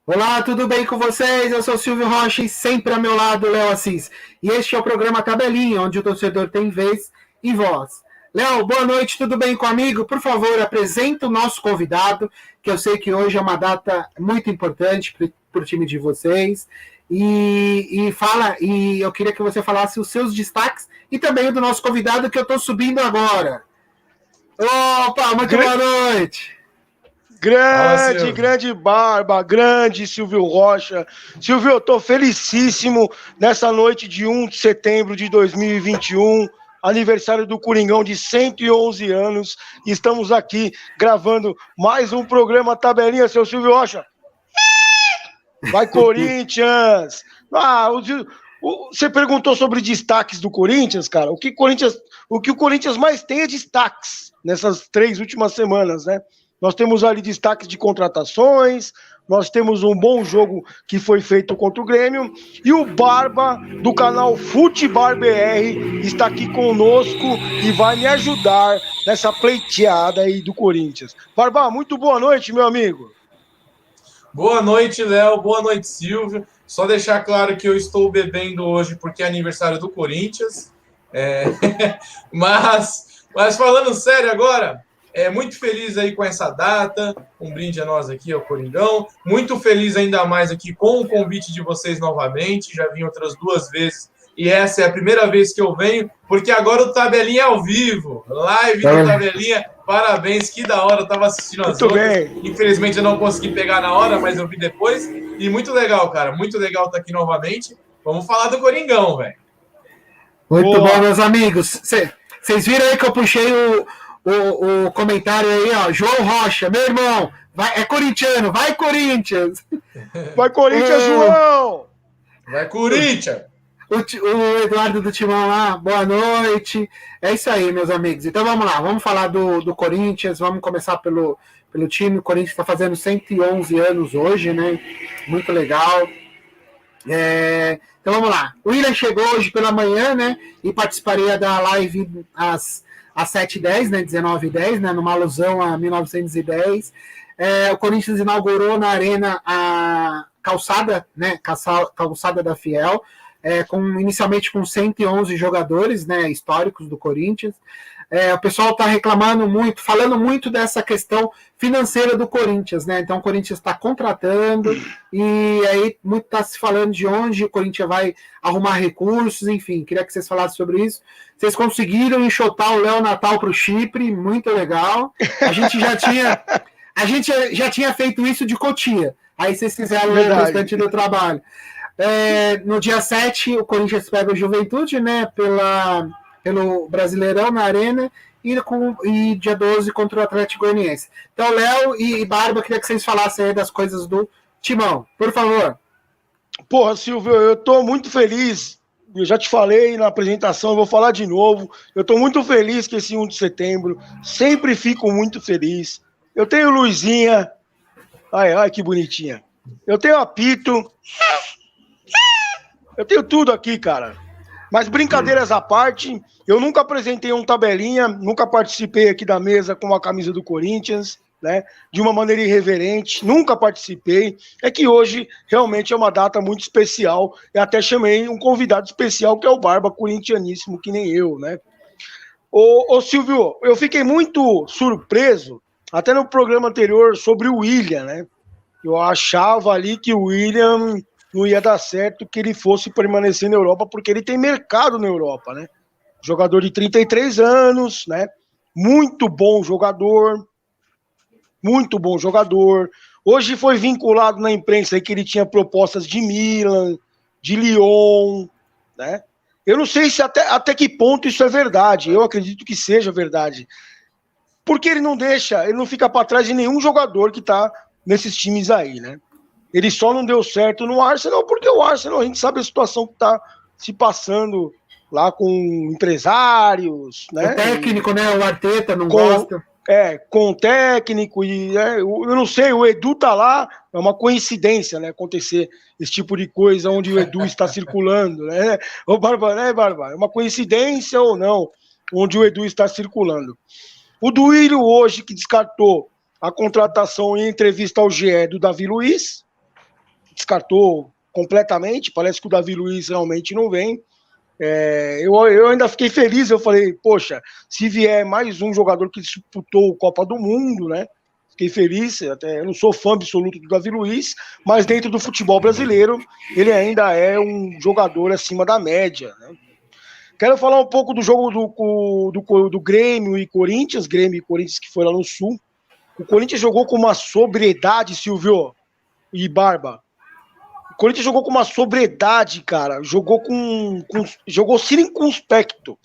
Olá, tudo bem com vocês? Eu sou Silvio Rocha e sempre ao meu lado, Léo Assis. E este é o programa Tabelinha, onde o torcedor tem vez e voz. Léo, boa noite, tudo bem comigo? Por favor, apresenta o nosso convidado, que eu sei que hoje é uma data muito importante para o time de vocês. E eu queria que você falasse os seus destaques e também o do nosso convidado, que eu estou subindo agora. Opa, muito boa noite! Grande Barba, grande Silvio Rocha. Silvio, eu tô felicíssimo nessa noite de 1 de setembro de 2021, aniversário do Coringão de 111 anos. Estamos aqui gravando mais um programa Tabelinha, seu Silvio Rocha. Vai, Corinthians! Você perguntou sobre destaques do Corinthians, cara. O que o Corinthians mais tem é destaques nessas 3 últimas semanas, né? Nós temos ali destaques de contratações, nós temos um bom jogo que foi feito contra o Grêmio, e o Barba, do canal Futebar BR, está aqui conosco e vai me ajudar nessa pleiteada aí do Corinthians. Barba, muito boa noite, meu amigo. Boa noite, Léo. Boa noite, Silvio. Só deixar claro que eu estou bebendo hoje porque é aniversário do Corinthians. Mas falando sério agora, muito feliz aí com essa data. Um brinde a nós aqui, ao Coringão. Muito feliz ainda mais aqui com o convite de vocês novamente. Já vim outras 2 vezes e essa é a primeira vez que eu venho, porque agora o Tabelinha é ao vivo. Live do Tabelinha. Parabéns, que da hora. Eu estava assistindo as outras. Infelizmente eu não consegui pegar na hora, mas eu vi depois. E muito legal, cara. Muito legal estar aqui novamente. Vamos falar do Coringão, velho. Muito bom, meus amigos. Vocês viram aí que eu puxei o comentário aí, ó. João Rocha, meu irmão, é corintiano, vai Corinthians! Vai Corinthians, João! Vai Corinthians! O Eduardo do Timão lá, boa noite. É isso aí, meus amigos. Então vamos lá, vamos falar do Corinthians, vamos começar pelo time. O Corinthians está fazendo 111 anos hoje, né? Muito legal. Então vamos lá. O William chegou hoje pela manhã, né? E participaria da live às 7h10, né? 19h10, né? Numa alusão a 1910. O Corinthians inaugurou na Arena a calçada, né? Calçada da Fiel. Inicialmente com 111 jogadores, né, históricos do Corinthians. O pessoal está reclamando muito, falando muito dessa questão financeira do Corinthians, né? Então o Corinthians está contratando e aí muito está se falando de onde o Corinthians vai arrumar recursos, enfim, queria que vocês falassem sobre isso. Vocês conseguiram enxotar o Léo Natal para o Chipre, muito legal. A gente já tinha feito isso de Cotia, aí vocês fizeram o restante do trabalho. No dia 7, o Corinthians pega o Juventude, né, pelo Brasileirão na Arena, e dia 12 contra o Atlético Goianiense. Então, Léo e Barba, queria que vocês falassem aí das coisas do Timão, por favor. Porra, Silvio, eu tô muito feliz. Eu já te falei na apresentação, eu vou falar de novo. Eu tô muito feliz que esse 1 de setembro, sempre fico muito feliz. Eu tenho Luizinha, ai, que bonitinha. Eu tenho Apito. Eu tenho tudo aqui, cara. Mas brincadeiras à parte, eu nunca apresentei um tabelinha, nunca participei aqui da mesa com a camisa do Corinthians, né? De uma maneira irreverente, nunca participei. É que hoje realmente é uma data muito especial. Eu até chamei um convidado especial, que é o Barba, corintianíssimo, que nem eu, né? Ô Silvio, eu fiquei muito surpreso, até no programa anterior, sobre o William, né? Eu achava ali que o William não ia dar certo que ele fosse permanecer na Europa, porque ele tem mercado na Europa, né? Jogador de 33 anos, né? Muito bom jogador. Hoje foi vinculado na imprensa aí que ele tinha propostas de Milan, de Lyon, né? Eu não sei se até que ponto isso é verdade. Eu acredito que seja verdade. Porque ele não fica para trás de nenhum jogador que tá nesses times aí, né? Ele só não deu certo no Arsenal, porque o Arsenal, a gente sabe a situação que está se passando lá com empresários, né? O técnico, né? O Arteta não gosta. Com o técnico, eu não sei, o Edu tá lá, é uma coincidência, né? Acontecer esse tipo de coisa onde o Edu está circulando, né? Ô, Barba, né, Barba? É uma coincidência ou não, onde o Edu está circulando. O Duílio hoje, que descartou a contratação em entrevista ao GE do Davi Luiz, descartou completamente, parece que o Davi Luiz realmente não vem. Eu ainda fiquei feliz, eu falei, poxa, se vier mais um jogador que disputou o Copa do Mundo, né? Fiquei feliz, até eu não sou fã absoluto do Davi Luiz, mas dentro do futebol brasileiro, ele ainda é um jogador acima da média, né? Quero falar um pouco do jogo do Grêmio e Corinthians que foi lá no Sul. O Corinthians jogou com uma sobriedade, Silvio e Barba. O Corinthians jogou com uma sobriedade, cara. Jogou circunspecto,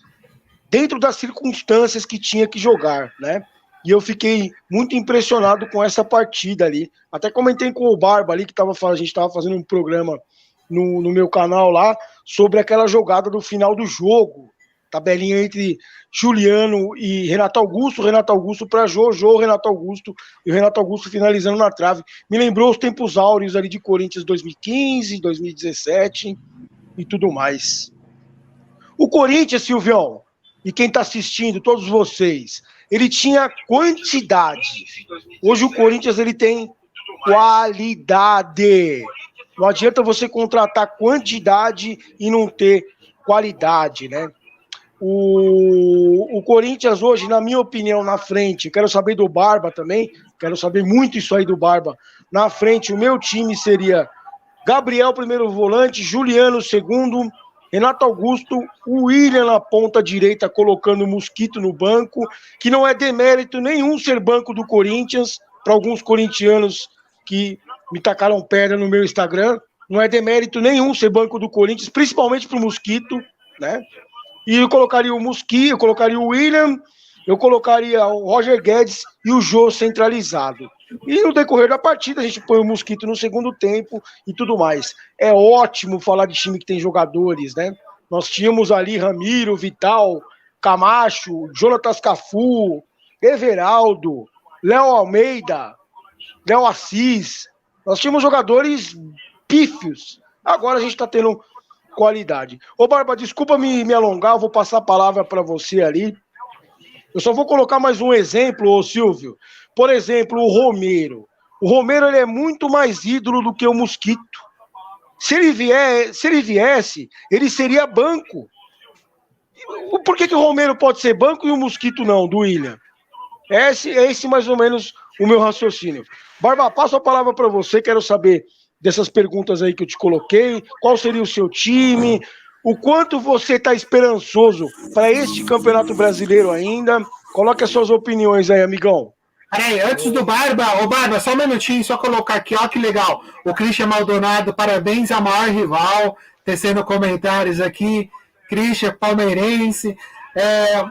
dentro das circunstâncias que tinha que jogar, né? E eu fiquei muito impressionado com essa partida ali. Até comentei com o Barba ali, que a gente estava fazendo um programa no meu canal lá, sobre aquela jogada do final do jogo. Tabelinha entre Juliano e Renato Augusto para Jojo, Renato Augusto, e o Renato Augusto finalizando na trave. Me lembrou os tempos áureos ali de Corinthians 2015, 2017 e tudo mais. O Corinthians, Silvião, e quem está assistindo, todos vocês, ele tinha quantidade. Hoje o Corinthians ele tem qualidade. Não adianta você contratar quantidade e não ter qualidade, né? O Corinthians hoje, na minha opinião, na frente, quero saber do Barba também, quero saber muito isso aí do Barba. Na frente, o meu time seria Gabriel, primeiro volante, Juliano, segundo, Renato Augusto, o William na ponta direita, colocando o Mosquito no banco, que não é demérito nenhum ser banco do Corinthians, para alguns corintianos que me tacaram pedra no meu Instagram, não é demérito nenhum ser banco do Corinthians, principalmente para o Mosquito, né? E eu colocaria o Mosquito, eu colocaria o William, eu colocaria o Roger Guedes e o Jô centralizado. E no decorrer da partida a gente põe o Mosquito no segundo tempo e tudo mais. É ótimo falar de time que tem jogadores, né? Nós tínhamos ali Ramiro, Vital, Camacho, Jonatas Cafu, Everaldo, Léo Almeida, Léo Assis. Nós tínhamos jogadores pífios. Agora a gente está tendo qualidade. Ô Barba, desculpa me alongar, eu vou passar a palavra para você ali. Eu só vou colocar mais um exemplo, ô Silvio. Por exemplo, o Romero. O Romero ele é muito mais ídolo do que o Mosquito. Se ele viesse, ele seria banco. Por que o Romero pode ser banco e o Mosquito não, do William? É esse mais ou menos o meu raciocínio. Barba, passo a palavra para você, quero saber dessas perguntas aí que eu te coloquei, qual seria o seu time, o quanto você está esperançoso para este Campeonato Brasileiro ainda. Coloque as suas opiniões aí, amigão. Peraí, antes do Barba, ô Barba, só um minutinho, só colocar aqui, ó que legal. O Christian Maldonado, parabéns a maior rival, tecendo comentários aqui. Christian, palmeirense.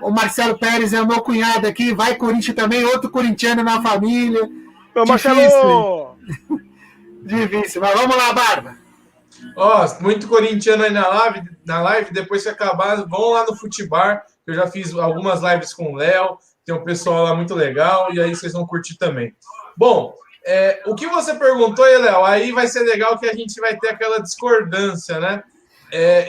O Marcelo Pérez é o meu cunhado aqui, vai Corinthians também, outro corintiano na família. Ô, Marcelo! Difícil, mas vamos lá, Barba. Muito corintiano aí na live, depois que acabar, vão lá no Futibar, eu já fiz algumas lives com o Léo, tem um pessoal lá muito legal, e aí vocês vão curtir também. Bom, o que você perguntou aí, Léo, aí vai ser legal que a gente vai ter aquela discordância, né?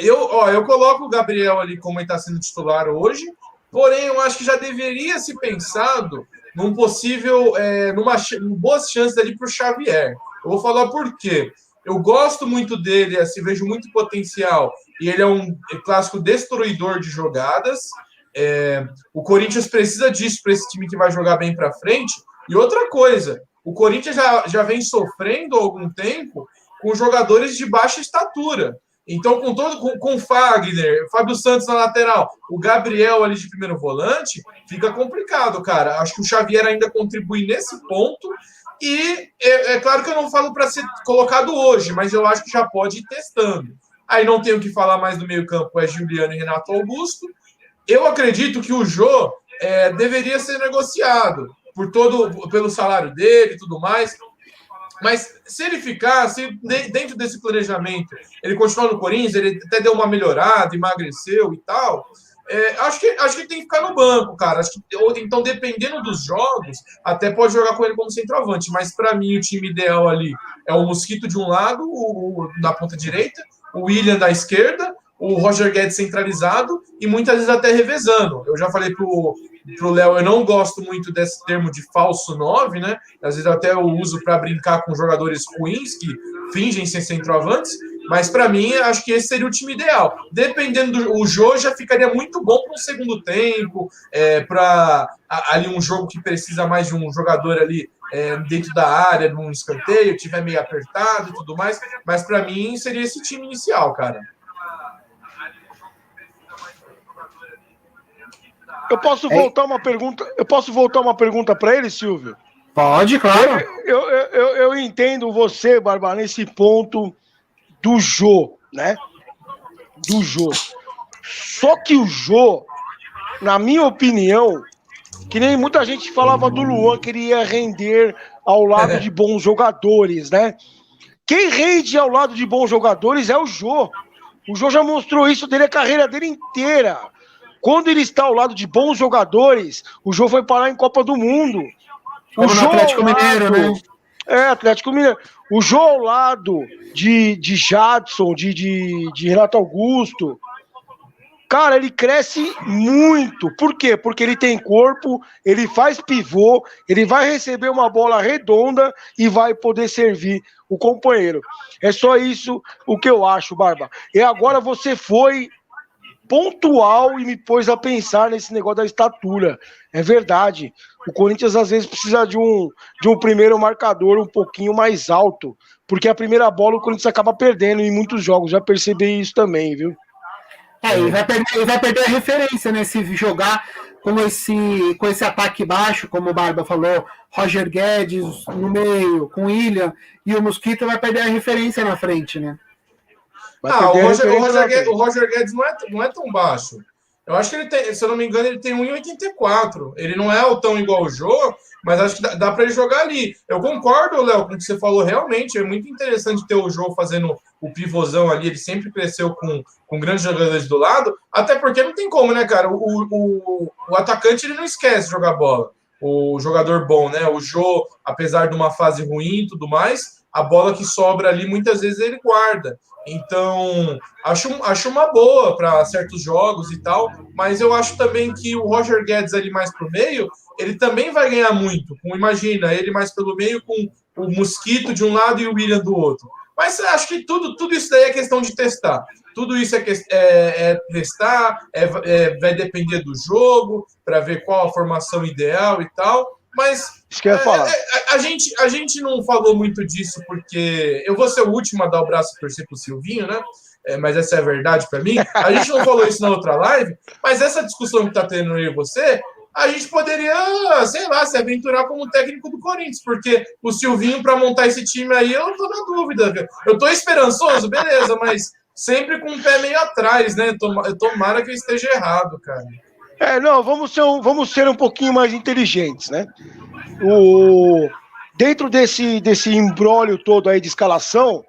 Eu coloco o Gabriel ali como ele está sendo titular hoje, porém eu acho que já deveria se pensado num possível, numa boas chances ali para o Xavier. Eu vou falar por quê. Eu gosto muito dele, assim, vejo muito potencial, e ele é um clássico destruidor de jogadas. O Corinthians precisa disso para esse time que vai jogar bem para frente. E outra coisa, o Corinthians já vem sofrendo há algum tempo com jogadores de baixa estatura. Então, com o Fagner, Fábio Santos na lateral, o Gabriel ali de primeiro volante, fica complicado, cara. Acho que o Xavier ainda contribui nesse ponto. E é claro que eu não falo para ser colocado hoje, mas eu acho que já pode ir testando. Aí não tenho que falar mais do meio-campo, Juliano e Renato Augusto. Eu acredito que o Jô deveria ser negociado pelo salário dele e tudo mais. Mas se ele ficasse dentro desse planejamento, ele continuar no Corinthians, ele até deu uma melhorada, emagreceu e tal. Acho que ele tem que ficar no banco, cara. Então, dependendo dos jogos, até pode jogar com ele como centroavante. Mas, para mim, o time ideal ali é o Mosquito de um lado, da ponta direita, o William da esquerda, o Roger Guedes centralizado e muitas vezes até revezando. Eu já falei pro pro Léo, eu não gosto muito desse termo de falso 9, né? Às vezes até eu uso para brincar com jogadores ruins que fingem ser centroavantes, mas para mim, acho que esse seria o time ideal. Dependendo do Jô, já ficaria muito bom para um segundo tempo, para ali um jogo que precisa mais de um jogador ali dentro da área, num escanteio, tiver meio apertado e tudo mais, mas para mim seria esse time inicial, cara. Eu posso voltar uma pergunta? Eu posso voltar uma pergunta para ele, Silvio? Pode, claro. Eu entendo você, Barba, nesse ponto do Jô, né? Do Jô. Só que o Jô, na minha opinião, que nem muita gente falava do Luan, que ele ia render ao lado de bons jogadores, né? Quem rende ao lado de bons jogadores é o Jô. O Jô já mostrou isso dele a carreira dele inteira. Quando ele está ao lado de bons jogadores, o Jô foi parar em Copa do Mundo. O Jô Atlético Mineiro, né? Atlético Mineiro. O Jô ao lado de Jadson, de Renato Augusto, cara, ele cresce muito. Por quê? Porque ele tem corpo, ele faz pivô, ele vai receber uma bola redonda e vai poder servir o companheiro. É só isso o que eu acho, Barba. E agora você foi pontual e me pôs a pensar nesse negócio da estatura. É verdade. O Corinthians às vezes precisa de um primeiro marcador um pouquinho mais alto, porque a primeira bola o Corinthians acaba perdendo em muitos jogos. Já percebi isso também, viu? Ele vai perder a referência, né? Se jogar com esse ataque baixo, como o Barba falou, Roger Guedes no meio, com o William, e o Mosquito vai perder a referência na frente, né? O Roger Guedes não é tão baixo. Eu acho que ele tem, se eu não me engano, ele tem 1,84. Ele não é tão igual o Jô, mas acho que dá para ele jogar ali. Eu concordo, Léo, com o que você falou. Realmente é muito interessante ter o Jô fazendo o pivôzão ali. Ele sempre cresceu com grandes jogadores do lado, até porque não tem como, né, cara? O atacante ele não esquece de jogar bola. O jogador bom, né? O Jô, apesar de uma fase ruim e tudo mais, a bola que sobra ali, muitas vezes ele guarda. Então, acho uma boa para certos jogos e tal, mas eu acho também que o Roger Guedes ali mais pro meio, ele também vai ganhar muito. Imagina, ele mais pelo meio com o Mosquito de um lado e o William do outro. Mas acho que tudo isso daí é questão de testar. Tudo isso é testar, vai depender do jogo, para ver qual a formação ideal e tal. Mas isso que eu ia falar. A gente não falou muito disso porque eu vou ser o último a dar o braço e torcer pro Silvinho, né? Mas essa é a verdade para mim. A gente não falou isso na outra live, mas essa discussão que tá tendo eu e você, a gente poderia, sei lá, se aventurar como técnico do Corinthians, porque o Silvinho, para montar esse time aí, eu tô na dúvida. Eu tô esperançoso, beleza, mas sempre com o pé meio atrás, né? Tomara que eu esteja errado, cara. Não, vamos ser um pouquinho mais inteligentes, né? Dentro desse imbróglio todo aí de escalação,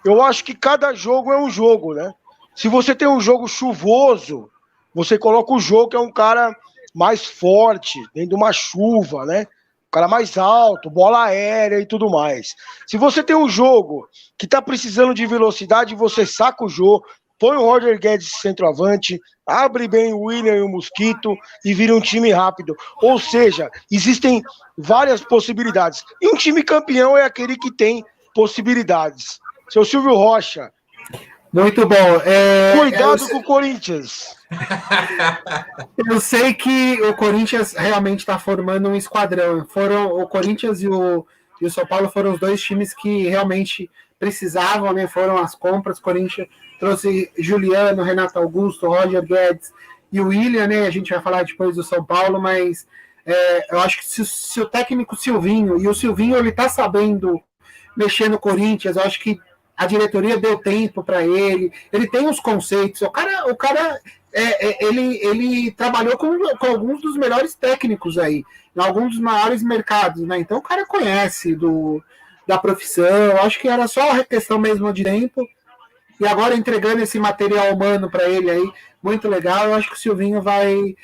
eu acho que cada jogo é um jogo, né? Se você tem um jogo chuvoso, você coloca o jogo que é um cara mais forte, dentro de uma chuva, né? Um cara mais alto, bola aérea e tudo mais. Se você tem um jogo que tá precisando de velocidade, você saca o jogo, põe o Roger Guedes centroavante, abre bem o William e o Mosquito e vira um time rápido. Ou seja, existem várias possibilidades. E um time campeão é aquele que tem possibilidades. Seu Silvio Rocha. Muito bom. Cuidado com o Corinthians. Eu sei que o Corinthians realmente está formando um esquadrão. O Corinthians e o São Paulo foram os dois times que realmente precisavam, né? Foram as compras. O Corinthians trouxe Juliano, Renato Augusto, Roger Guedes e o William, né? A gente vai falar depois do São Paulo, mas eu acho que se o técnico Silvinho, e o Silvinho ele tá sabendo mexer no Corinthians, eu acho que a diretoria deu tempo para ele tem os conceitos, o cara ele trabalhou com alguns dos melhores técnicos aí, em alguns dos maiores mercados, né? Então o cara conhece da profissão, eu acho que era só a questão mesmo de tempo, e agora entregando esse material humano para ele aí, muito legal, eu acho que o Silvinho vai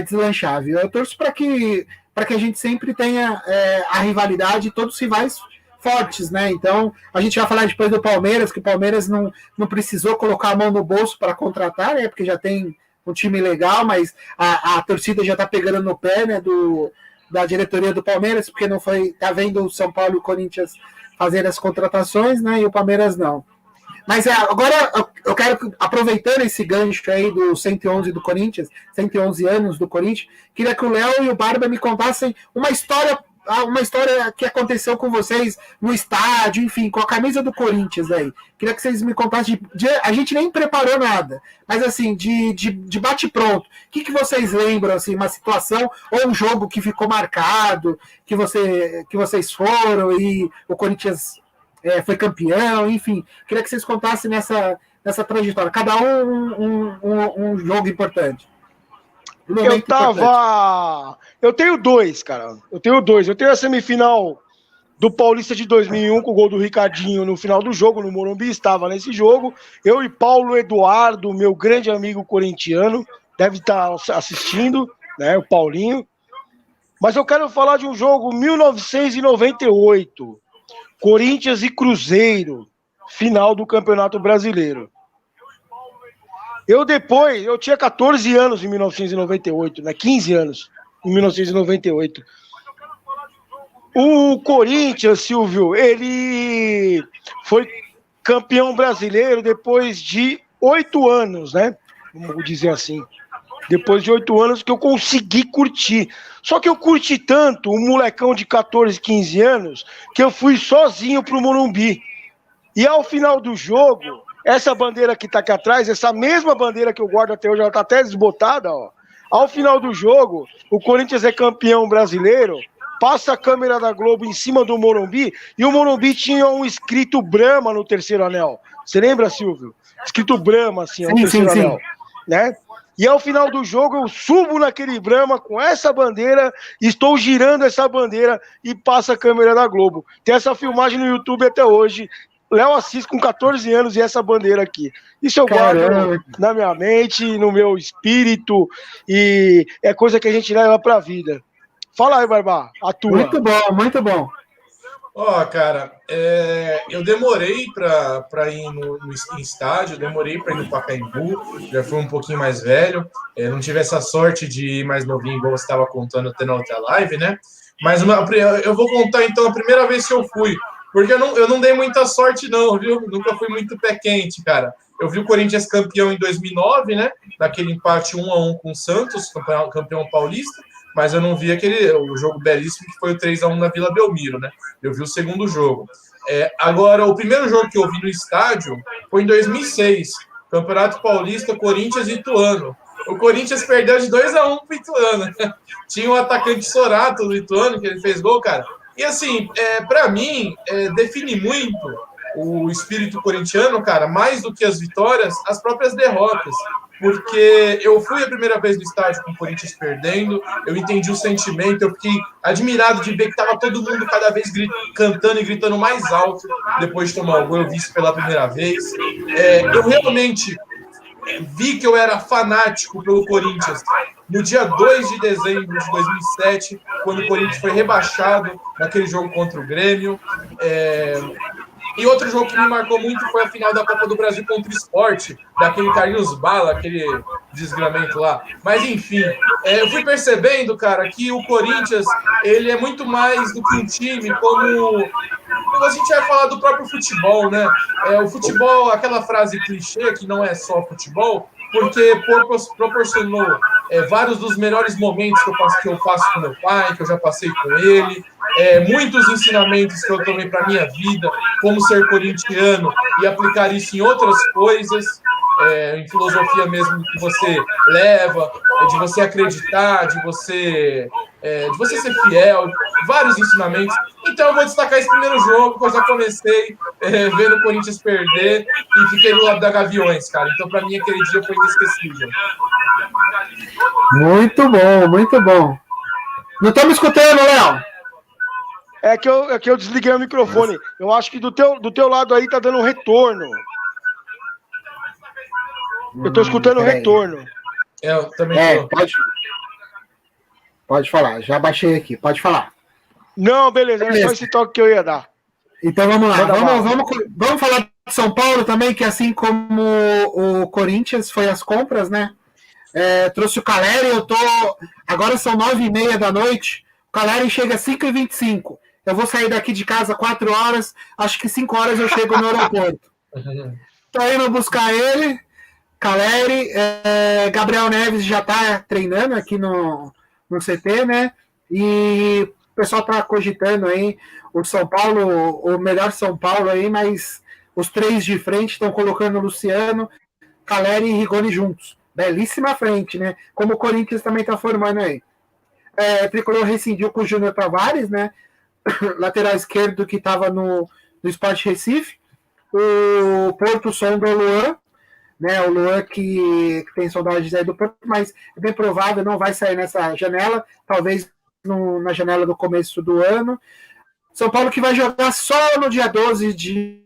deslanchar, viu? Eu torço para que a gente sempre tenha a rivalidade, todos rivais fortes, né? Então, a gente vai falar depois do Palmeiras, que o Palmeiras não precisou colocar a mão no bolso para contratar, né? Porque já tem um time legal, mas a torcida já está pegando no pé, né, da diretoria do Palmeiras, porque não foi, tá vendo o São Paulo e o Corinthians fazer as contratações, né, e o Palmeiras não. Mas agora eu quero, aproveitando esse gancho aí do 111 do Corinthians, 111 anos do Corinthians, queria que o Léo e o Barba me contassem uma história que aconteceu com vocês no estádio, enfim, com a camisa do Corinthians aí. Queria que vocês me contassem, a gente nem preparou nada, mas assim, de bate-pronto. O que vocês lembram, assim, uma situação ou um jogo que ficou marcado, que vocês foram e o Corinthians foi campeão, enfim. Queria que vocês contassem nessa trajetória. Cada um jogo importante. Eu tenho dois, cara. Eu tenho a semifinal do Paulista de 2001 com o gol do Ricardinho no final do jogo, no Morumbi. Estava nesse jogo. Eu e Paulo Eduardo, meu grande amigo corintiano, deve estar assistindo, né? O Paulinho. Mas eu quero falar de um jogo 1998. Corinthians e Cruzeiro, final do Campeonato Brasileiro. Eu tinha 14 anos em 1998, né? 15 anos em 1998. O Corinthians, Silvio, ele foi campeão brasileiro depois de 8 anos, né? Vamos dizer assim. Depois de 8 anos que eu consegui curtir. Só que eu curti tanto, um molecão de 14, 15 anos, que eu fui sozinho pro Morumbi. E ao final do jogo, essa bandeira que tá aqui atrás, essa mesma bandeira que eu guardo até hoje, ela tá até desbotada, ó. Ao final do jogo, o Corinthians é campeão brasileiro, passa a câmera da Globo em cima do Morumbi, e o Morumbi tinha um escrito Brahma no terceiro anel. Você lembra, Silvio? Escrito Brahma, assim, no terceiro anel, né? E ao final do jogo eu subo naquele Brahma com essa bandeira, estou girando essa bandeira e passa a câmera da Globo. Tem essa filmagem no YouTube até hoje. Léo Assis com 14 anos e essa bandeira aqui. Isso eu guardo na minha mente, no meu espírito, e é coisa que a gente leva pra vida. Fala aí, Barbá, a tua. Muito bom, muito bom. Cara, eu demorei para ir no estádio, demorei para ir no Pacaembu, já fui um pouquinho mais velho, não tive essa sorte de ir mais novinho, igual você estava contando até na outra live, né? Mas eu vou contar então a primeira vez que eu fui, porque eu não dei muita sorte não, viu? Nunca fui muito pé quente, cara. Eu vi o Corinthians campeão em 2009, né? Naquele empate 1-1 com o Santos, campeão paulista. Mas eu não vi o jogo belíssimo que foi o 3-1 na Vila Belmiro, né? Eu vi o segundo jogo. Agora, o primeiro jogo que eu vi no estádio foi em 2006, Campeonato Paulista, Corinthians e Ituano. O Corinthians perdeu de 2-1 pro Ituano. Tinha um atacante Sorato do Ituano, que ele fez gol, cara. E assim, para mim, define muito o espírito corintiano, cara, mais do que as vitórias, as próprias derrotas. Porque eu fui a primeira vez no estádio com o Corinthians perdendo, eu entendi o sentimento, eu fiquei admirado de ver que estava todo mundo cada vez cantando e gritando mais alto depois de tomar o gol, eu vi isso pela primeira vez. Eu realmente vi que eu era fanático pelo Corinthians no dia 2 de dezembro de 2007, quando o Corinthians foi rebaixado naquele jogo contra o Grêmio. E outro jogo que me marcou muito foi a final da Copa do Brasil contra o Sport, daquele Carlinhos Bala, aquele desgramento lá. Mas, enfim, eu fui percebendo, cara, que o Corinthians, ele é muito mais do que um time, como a gente vai falar do próprio futebol, né? O futebol, aquela frase clichê, que não é só futebol, porque proporcionou vários dos melhores momentos que eu passo com meu pai, que eu já passei com ele, muitos ensinamentos que eu tomei para minha vida, como ser corintiano e aplicar isso em outras coisas, em filosofia mesmo que você leva, de você acreditar, de você ser fiel, vários ensinamentos. Então eu vou destacar esse primeiro jogo, que eu já comecei vendo o Corinthians perder e fiquei do lado da Gaviões, cara. Então para mim aquele dia foi inesquecível. Muito bom, muito bom. Não estamos escutando, Léo? É que eu desliguei o microfone. Eu acho que do teu lado aí tá dando um retorno. Eu tô escutando um retorno. Eu também tô. Pode falar, já baixei aqui, pode falar. Não, beleza, era só esse toque que eu ia dar. Então vamos lá, vamos falar de São Paulo também, que assim como o Corinthians foi às compras, né? Trouxe o Caleri, agora são 9h30 da noite, o Caleri chega às 5h25. Eu vou sair daqui de casa 4 horas, acho que 5 horas eu chego no aeroporto. Tô indo buscar ele, Caleri, Gabriel Neves já tá treinando aqui no CT, né? E o pessoal tá cogitando aí o São Paulo, o melhor São Paulo aí, mas os 3 de frente estão colocando o Luciano, Caleri e Rigoni juntos. Belíssima frente, né? Como o Corinthians também tá formando aí. O Tricolor rescindiu com o Júnior Tavares, né? Lateral esquerdo que estava no Sport Recife. O Porto sonda o Luan, né? O Luan que tem saudades aí do Porto, mas é bem provável, não vai sair nessa janela, talvez na janela do começo do ano. São Paulo que vai jogar só no dia 12 de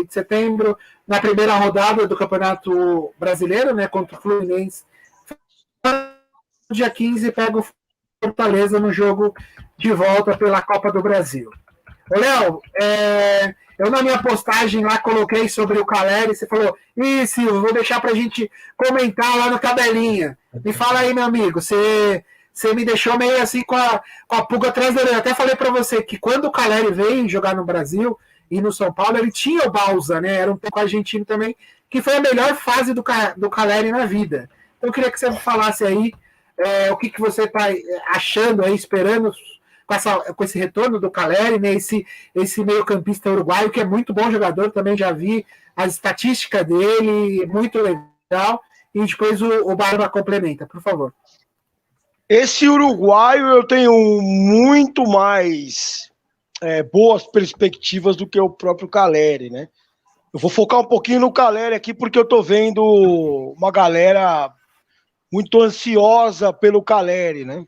setembro, na primeira rodada do Campeonato Brasileiro, né? Contra o Fluminense. No dia 15 pega o Fortaleza no jogo de volta pela Copa do Brasil. Léo, eu na minha postagem lá coloquei sobre o Caleri, você falou, Silvio, vou deixar pra gente comentar lá no tabelinha. Me fala aí, meu amigo, você me deixou meio assim com a pulga atrás da orelha. Até falei pra você que quando o Caleri veio jogar no Brasil e no São Paulo, ele tinha o Bausa, né? Era um pouco argentino também, que foi a melhor fase do Caleri na vida. Então eu queria que você falasse aí o que você está achando aí, esperando com esse retorno do Caleri, né? Esse meio-campista uruguaio, que é muito bom jogador, também já vi a estatística dele, muito legal. E depois o Barba complementa, por favor. Esse uruguaio eu tenho muito mais boas perspectivas do que o próprio Caleri, né? Eu vou focar um pouquinho no Caleri aqui, porque eu tô vendo uma galera muito ansiosa pelo Caleri, né?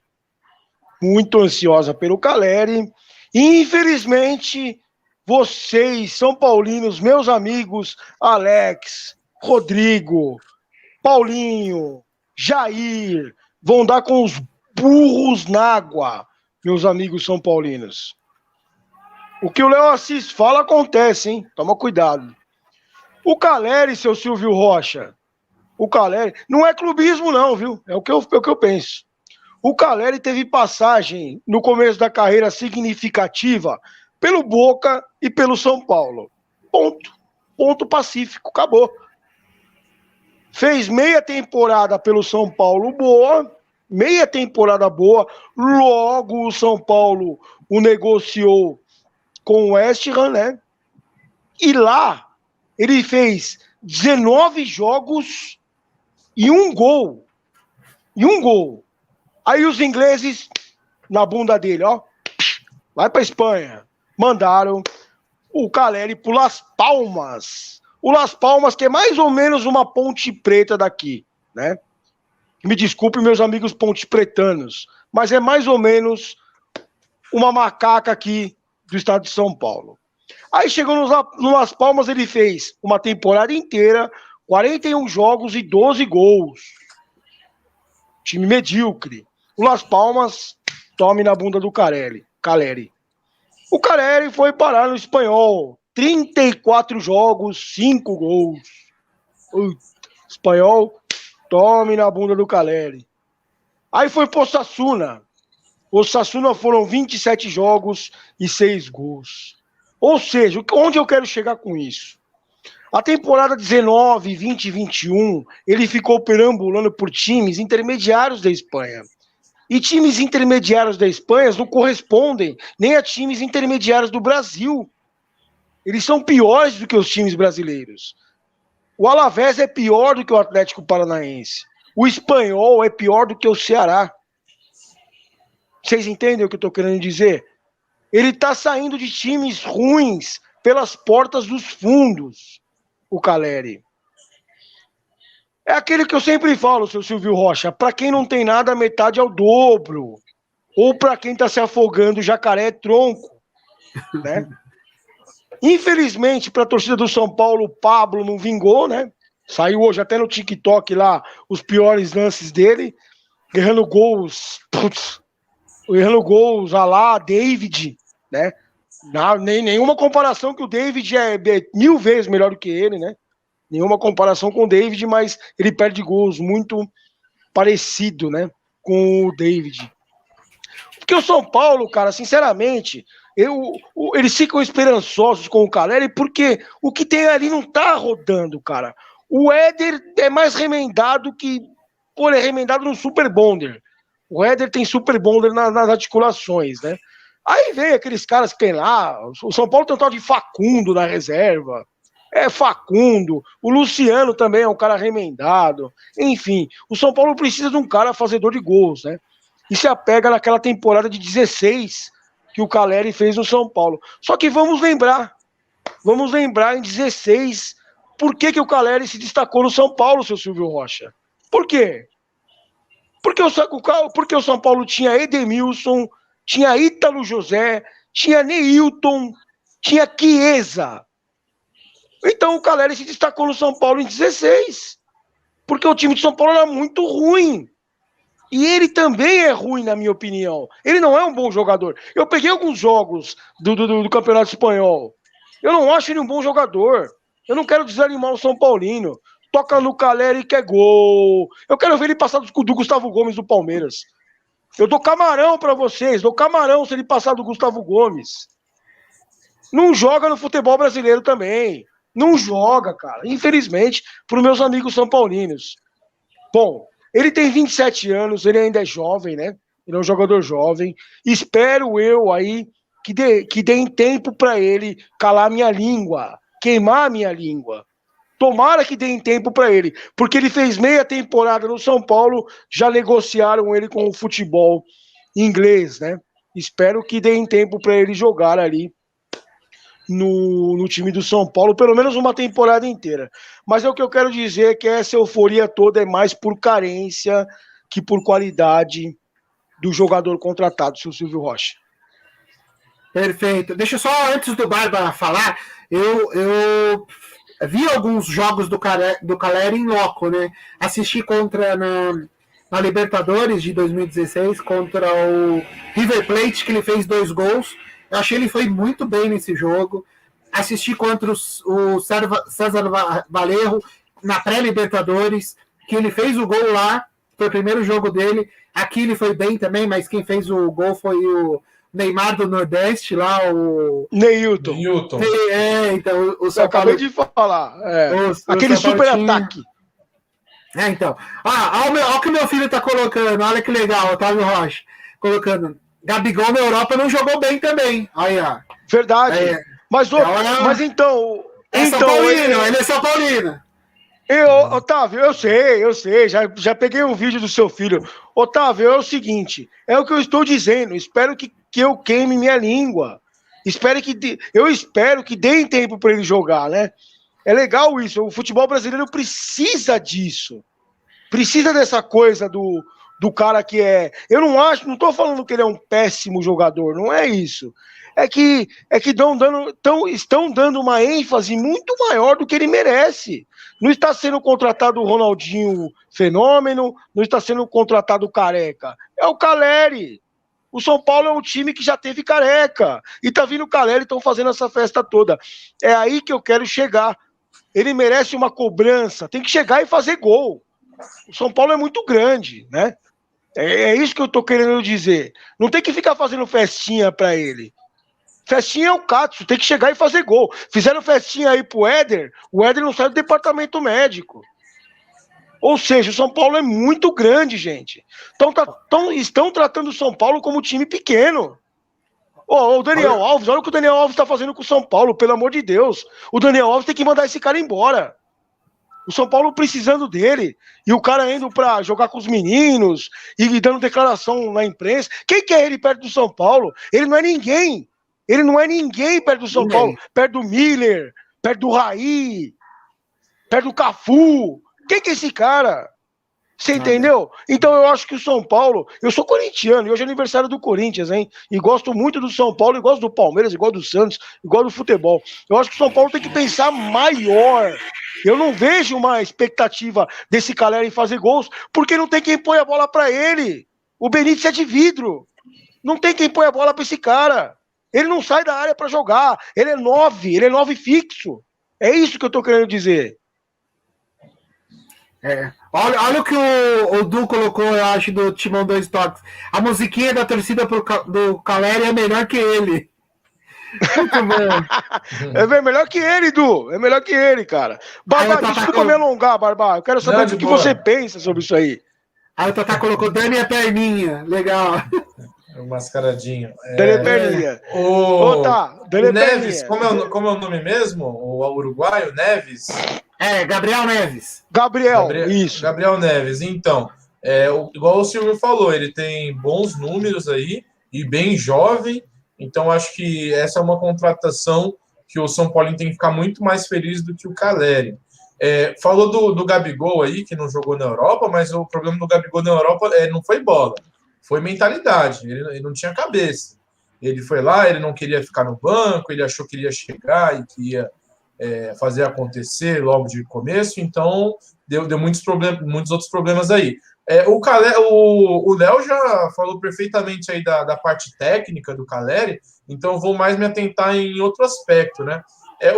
Muito ansiosa pelo Caleri. E, infelizmente, vocês, São Paulinos, meus amigos Alex, Rodrigo, Paulinho, Jair, vão dar com os burros na água, meus amigos São Paulinos. O que o Léo Assis fala acontece, hein? Toma cuidado. O Caleri, seu Silvio Rocha, o Caleri, não é clubismo não, viu? É o que eu penso. O Caleri teve passagem no começo da carreira significativa pelo Boca e pelo São Paulo. Ponto. Ponto pacífico. Acabou. Fez meia temporada pelo São Paulo boa, meia temporada boa, logo o São Paulo o negociou com o West Ham, né? E lá ele fez 19 jogos e um gol. Aí os ingleses, na bunda dele, ó, vai pra Espanha. Mandaram o Caleri pro Las Palmas. O Las Palmas, que é mais ou menos uma Ponte Preta daqui, né? Me desculpe, meus amigos ponte pretanos, mas é mais ou menos uma macaca aqui do estado de São Paulo. Aí chegou no Las Palmas, ele fez uma temporada inteira, 41 jogos e 12 gols. Time medíocre. O Las Palmas, tome na bunda do Caleri. O Caleri foi parar no Espanhol. 34 jogos, 5 gols. Espanhol, tome na bunda do Caleri. Aí foi pro Osasuna. O Osasuna foram 27 jogos e 6 gols. Ou seja, onde eu quero chegar com isso? A temporada 19, 20 e 21, ele ficou perambulando por times intermediários da Espanha. E times intermediários da Espanha não correspondem nem a times intermediários do Brasil. Eles são piores do que os times brasileiros. O Alavés é pior do que o Atlético Paranaense. O Espanhol é pior do que o Ceará. Vocês entendem o que eu estou querendo dizer? Ele está saindo de times ruins pelas portas dos fundos, o Caleri. É aquele que eu sempre falo, seu Silvio Rocha, para quem não tem nada, metade é o dobro. Ou para quem está se afogando, jacaré é tronco. Né? Infelizmente, para a torcida do São Paulo, o Pablo não vingou, né? Saiu hoje até no TikTok lá os piores lances dele, errando gols, a lá, David, né? Nenhuma comparação que o David é 1000 vezes melhor do que ele, né? Nenhuma comparação com o David, mas ele perde gols muito parecido, né, com o David. Porque o São Paulo, cara, sinceramente, eles ficam esperançosos com o Caleri porque o que tem ali não tá rodando, cara. O Éder é mais remendado que... Pô, ele é remendado no Super Bonder. O Éder tem Super Bonder nas articulações, né? Aí vem aqueles caras que tem lá, o São Paulo tem um tal de Facundo na reserva, Facundo, o Luciano também é um cara remendado, enfim, o São Paulo precisa de um cara fazedor de gols, né? E se apega naquela temporada de 16 que o Caleri fez no São Paulo. Só que vamos lembrar em 16, por que o Caleri se destacou no São Paulo, seu Silvio Rocha? Por quê? Porque o São Paulo tinha Edemilson, tinha Ítalo José, tinha Neilton, tinha Chiesa. Então o Caleri se destacou no São Paulo em 16, porque o time de São Paulo era muito ruim. E ele também é ruim, na minha opinião. Ele não é um bom jogador. Eu peguei alguns jogos do Campeonato Espanhol. Eu não acho ele um bom jogador. Eu não quero desanimar o São Paulino. Toca no Caleri que é gol. Eu quero ver ele passar do Gustavo Gomes do Palmeiras. Eu dou camarão pra vocês. Dou camarão se ele passar do Gustavo Gomes. Não joga no futebol brasileiro também. Não joga, cara. Infelizmente, pros meus amigos são paulinos. Bom, ele tem 27 anos, ele ainda é jovem, né? Ele é um jogador jovem. Espero eu aí que deem tempo para ele calar minha língua, queimar minha língua. Tomara que deem tempo para ele, porque ele fez meia temporada no São Paulo, já negociaram ele com o futebol inglês, né? Espero que deem tempo para ele jogar ali no time do São Paulo, pelo menos uma temporada inteira. Mas o que eu quero dizer é que essa euforia toda é mais por carência que por qualidade do jogador contratado, seu Silvio Rocha. Perfeito. Deixa eu só, antes do Barba falar, eu vi alguns jogos do Caleri em loco, né? Assisti na Libertadores de 2016 contra o River Plate, que ele fez 2 gols. Eu achei que ele foi muito bem nesse jogo. Assisti contra o César Valerro na pré-Libertadores, que ele fez o gol lá, foi o primeiro jogo dele. Aqui ele foi bem também, mas quem fez o gol foi o Neymar do Nordeste, lá, o Neilton. Então, o São Paulo... acabei de falar. Aquele super ataque. Então. Olha o que meu filho tá colocando, olha que legal, Otávio Rocha. Colocando. Gabigol na Europa não jogou bem também. Aí, ó. Verdade. Mas então. São Paulino, ele é São Paulino. Otávio, eu sei, já peguei um vídeo do seu filho. Otávio, é o seguinte, é o que eu estou dizendo, espero que eu queime minha língua. Eu espero que deem tempo para ele jogar, né? É legal isso, o futebol brasileiro precisa disso. Precisa dessa coisa do cara que é... Eu não estou falando que ele é um péssimo jogador, não é isso. É que estão dando uma ênfase muito maior do que ele merece. Não está sendo contratado o Ronaldinho Fenômeno, não está sendo contratado o Careca. É o Caleri. O São Paulo é um time que já teve Careca. E tá vindo o Caleri e estão fazendo essa festa toda. É aí que eu quero chegar. Ele merece uma cobrança. Tem que chegar e fazer gol. O São Paulo é muito grande, né? É isso que eu tô querendo dizer. Não tem que ficar fazendo festinha para ele. Festinha é o Cássio, tem que chegar e fazer gol. Fizeram festinha aí pro Éder, o Éder não sai do departamento médico. Ou seja, o São Paulo é muito grande, gente. Estão tratando o São Paulo como time pequeno. O Daniel Alves, olha o que o Daniel Alves está fazendo com o São Paulo, pelo amor de Deus. O Daniel Alves tem que mandar esse cara embora. O São Paulo precisando dele, e o cara indo para jogar com os meninos, e dando declaração na imprensa. Quem quer ele perto do São Paulo? Ele não é ninguém. Ele não é ninguém perto do São Paulo, perto do Miller, perto do Raí, perto do Cafu. Quem que é esse cara? Você entendeu? Então eu acho que o São Paulo... Eu sou corintiano e hoje é aniversário do Corinthians, hein? E gosto muito do São Paulo, e gosto do Palmeiras, igual do Santos, igual do futebol. Eu acho que o São Paulo tem que pensar maior. Eu não vejo uma expectativa desse Caleri em fazer gols, porque não tem quem põe a bola pra ele. O Benítez é de vidro. Não tem quem põe a bola pra esse cara. Ele não sai da área para jogar. Ele é 9 fixo. É isso que eu tô querendo dizer. Olha o que o Du colocou, eu acho, do Timão 2 Toques. A musiquinha da torcida do Caleri é melhor que ele. Muito bom. É melhor que ele, Du. É melhor que ele, cara. Barba, desculpa me alongar, Barba. Eu quero saber o que você pensa sobre isso aí. Aí o Tatá colocou Dani é perninha. Legal. O mascaradinho. Dani é perninha. Dani é Neves, perninha. Como é o nome mesmo? O uruguaio, Neves? Gabriel Neves. Gabriel, isso. Gabriel Neves. Então, igual o Silvio falou, ele tem bons números aí e bem jovem. Então, acho que essa é uma contratação que o São Paulo tem que ficar muito mais feliz do que o Caleri. Falou do Gabigol aí, que não jogou na Europa, mas o problema do Gabigol na Europa não foi bola, foi mentalidade. Ele não tinha cabeça. Ele foi lá, ele não queria ficar no banco, ele achou que ia chegar e que ia fazer acontecer logo de começo, então deu muitos outros problemas aí. O Léo já falou perfeitamente aí da parte técnica do Caleri, então eu vou mais me atentar em outro aspecto, né?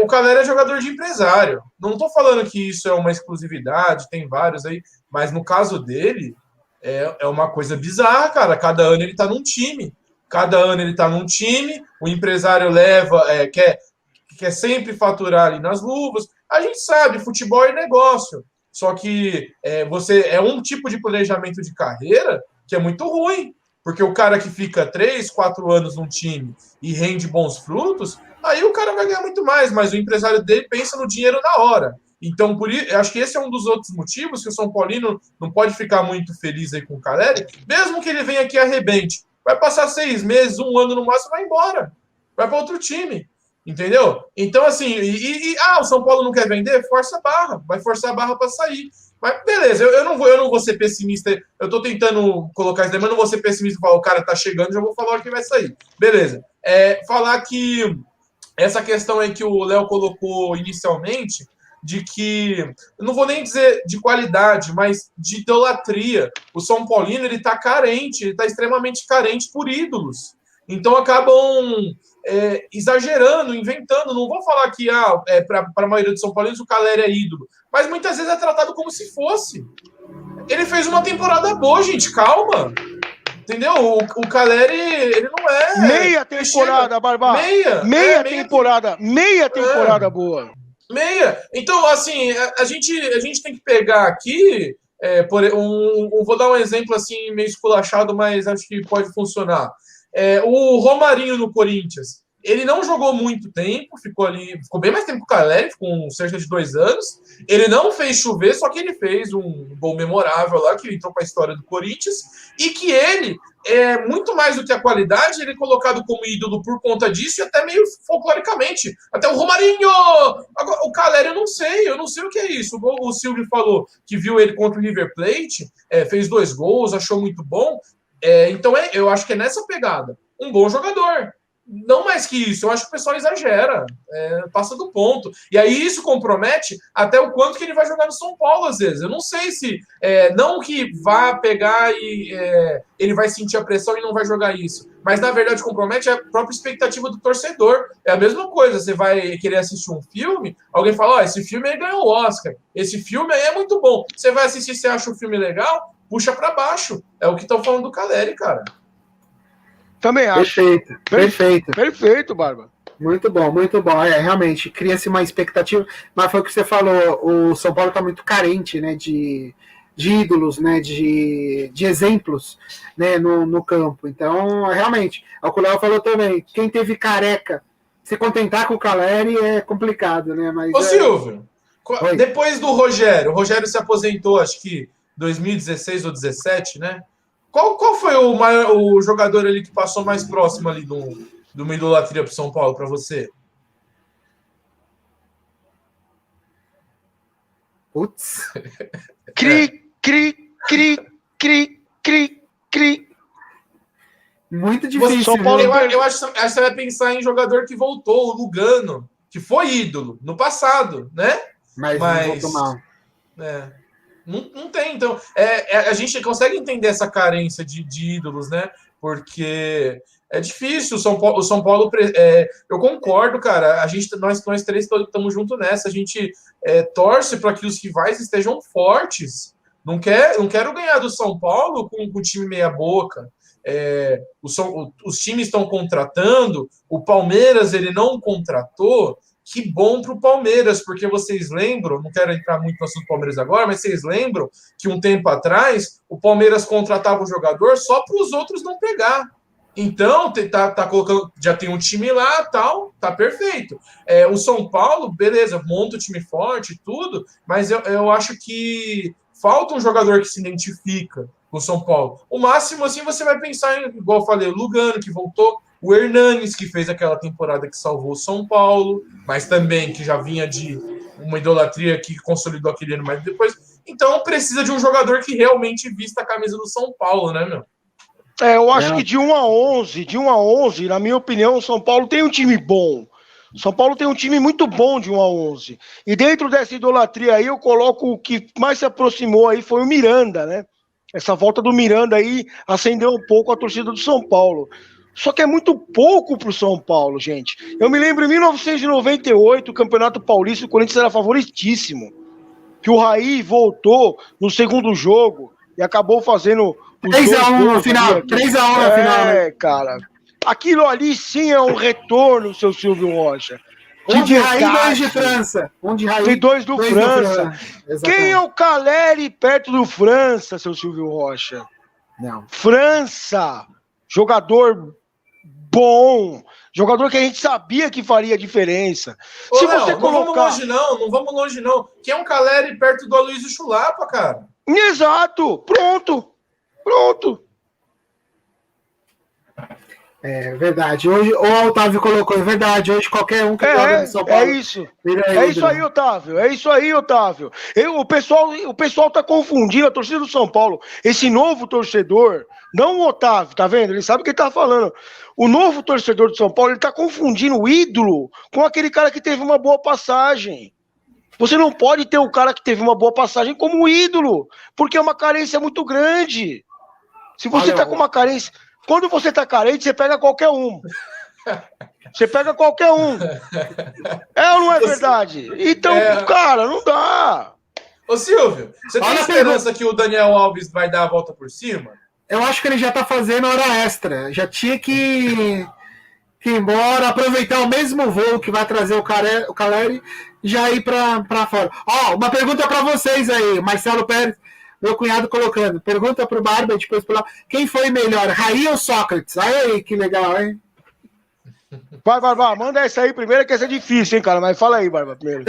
O Caleri é jogador de empresário. Não estou falando que isso é uma exclusividade, tem vários aí, mas no caso dele, é uma coisa bizarra, cara. Cada ano ele está num time. O empresário leva, quer sempre faturar ali nas luvas. A gente sabe, futebol é negócio. Só que você é um tipo de planejamento de carreira que é muito ruim. Porque o cara que fica 3, 4 anos num time e rende bons frutos, aí o cara vai ganhar muito mais, mas o empresário dele pensa no dinheiro na hora. Então, por isso, eu acho que esse é um dos outros motivos que o São Paulino não pode ficar muito feliz aí com o Caleri, mesmo que ele venha aqui e arrebente. Vai passar 6 meses, 1 ano no máximo, vai embora. Vai para outro time. Entendeu? Então, assim, o São Paulo não quer vender? Força a barra. Vai forçar a barra para sair. Mas beleza, eu não vou ser pessimista. Eu tô tentando colocar isso daí, mas não vou ser pessimista e falar, o cara tá chegando, já vou falar o que vai sair. Beleza. Falar que essa questão aí que o Léo colocou inicialmente, de que, eu não vou nem dizer de qualidade, mas de idolatria. O São Paulino, ele tá carente, ele tá extremamente carente por ídolos. Então acabam exagerando, inventando. Não vou falar que para a maioria dos São Paulinos o Caleri é ídolo, mas muitas vezes é tratado como se fosse. Ele fez uma temporada boa, gente, calma. Entendeu? O Caleri, ele não é... Meia temporada, Barba. Meia temporada boa. Meia. Então, assim, a gente tem que pegar aqui... vou dar um exemplo assim meio esculachado, mas acho que pode funcionar. O Romarinho no Corinthians, ele não jogou muito tempo, ficou bem mais tempo que o Caleri, ficou cerca de 2 anos. Ele não fez chover, só que ele fez um gol memorável lá, que entrou para a história do Corinthians, e que ele, muito mais do que a qualidade, ele é colocado como ídolo por conta disso, e até meio folcloricamente. Até o Romarinho! Agora, o Caleri eu não sei o que é isso. O Silvio falou que viu ele contra o River Plate, fez 2 gols, achou muito bom. Então, eu acho que é nessa pegada. Um bom jogador. Não mais que isso. Eu acho que o pessoal exagera. Passa do ponto. E aí isso compromete até o quanto que ele vai jogar no São Paulo, às vezes. Eu não sei se... não que vá pegar e ele vai sentir a pressão e não vai jogar isso. Mas, na verdade, compromete a própria expectativa do torcedor. É a mesma coisa. Você vai querer assistir um filme, alguém fala, esse filme aí ganhou o Oscar. Esse filme aí é muito bom. Você vai assistir, você acha o filme legal, puxa para baixo. É o que estão falando do Caleri, cara. Também acho. Perfeito, Barba. Muito bom, muito bom. Realmente, cria-se uma expectativa, mas foi o que você falou, o São Paulo está muito carente, né, de ídolos, né, de exemplos, né, no campo. Então, realmente, o que o Léo falou também, quem teve Careca, se contentar com o Caleri é complicado, né? Mas, Silvio, depois do Rogério, o Rogério se aposentou, acho que 2016 ou 2017, né? Qual foi o jogador ali que passou mais próximo ali de uma idolatria para o São Paulo, para você? Putz. Cri. Muito difícil. São Paulo, eu acho que você vai pensar em jogador que voltou, o Lugano, que foi ídolo no passado, né? Mas não voltou mal. Não tem, então. A gente consegue entender essa carência de ídolos, né? Porque É difícil. O São Paulo eu concordo, cara. Nós três estamos juntos nessa. A gente torce para que os rivais estejam fortes. Não quero ganhar do São Paulo com um time meia boca. Os times estão contratando. O Palmeiras ele não contratou. Que bom para o Palmeiras, porque vocês lembram, não quero entrar muito no assunto do Palmeiras agora, mas vocês lembram que um tempo atrás o Palmeiras contratava o jogador só para os outros não pegar. Então, tá colocando, já tem um time lá, tal, tá perfeito. O São Paulo, beleza, monta o time forte, tudo, mas eu acho que falta um jogador que se identifica com o São Paulo. O máximo, assim, você vai pensar em, igual eu falei, o Lugano, que voltou, o Hernanes, que fez aquela temporada que salvou o São Paulo, mas também que já vinha de uma idolatria que consolidou aquele ano, mas depois... Então, precisa de um jogador que realmente vista a camisa do São Paulo, né, meu? Eu acho que de 1 a 11, na minha opinião, o São Paulo tem um time bom. O São Paulo tem um time muito bom de 1 a 11. E dentro dessa idolatria aí, eu coloco o que mais se aproximou aí foi o Miranda, né? Essa volta do Miranda aí acendeu um pouco a torcida do São Paulo. Só que é muito pouco pro São Paulo, gente. Eu me lembro em 1998, o Campeonato Paulista, o Corinthians era favoritíssimo. Que o Raí voltou no segundo jogo e acabou fazendo... 3x1 no final. 3x1 no final, né? Cara. Aquilo ali sim é um retorno, seu Silvio Rocha. Um de Raí, dois de França. Um de Raí, e dois do França. Quem é o Caleri perto do França, seu Silvio Rocha? Não. França. Jogador bom. Jogador que a gente sabia que faria diferença. Se você colocar... Não vamos longe, não. Quem é um Caleri perto do Aloysio Chulapa, cara? Exato. Pronto. É verdade. Hoje, o Otávio colocou, é verdade. Hoje qualquer um que joga no São Paulo. É isso. É isso aí, Otávio. O pessoal tá confundindo a torcida do São Paulo. Esse novo torcedor, não o Otávio, tá vendo? Ele sabe o que ele tá falando. O novo torcedor do São Paulo, ele tá confundindo o ídolo com aquele cara que teve uma boa passagem. Você não pode ter o cara que teve uma boa passagem como ídolo, porque é uma carência muito grande. Se você tá com uma carência... Quando você tá carente, você pega qualquer um. É ou não é verdade? Então, cara, não dá. Ô, Silvio, você tem esperança que o Daniel Alves vai dar a volta por cima? Eu acho que ele já tá fazendo hora extra. Já tinha que ir embora, aproveitar o mesmo voo que vai trazer o Caleri e já ir pra fora. Uma pergunta pra vocês aí, Marcelo Pérez. Meu cunhado colocando. Pergunta pro Barba, depois pro... Quem foi melhor, Raí ou Sócrates? Aí, que legal, hein? Vai, Barba, manda essa aí primeiro, que essa é difícil, hein, cara? Mas fala aí, Barba, primeiro.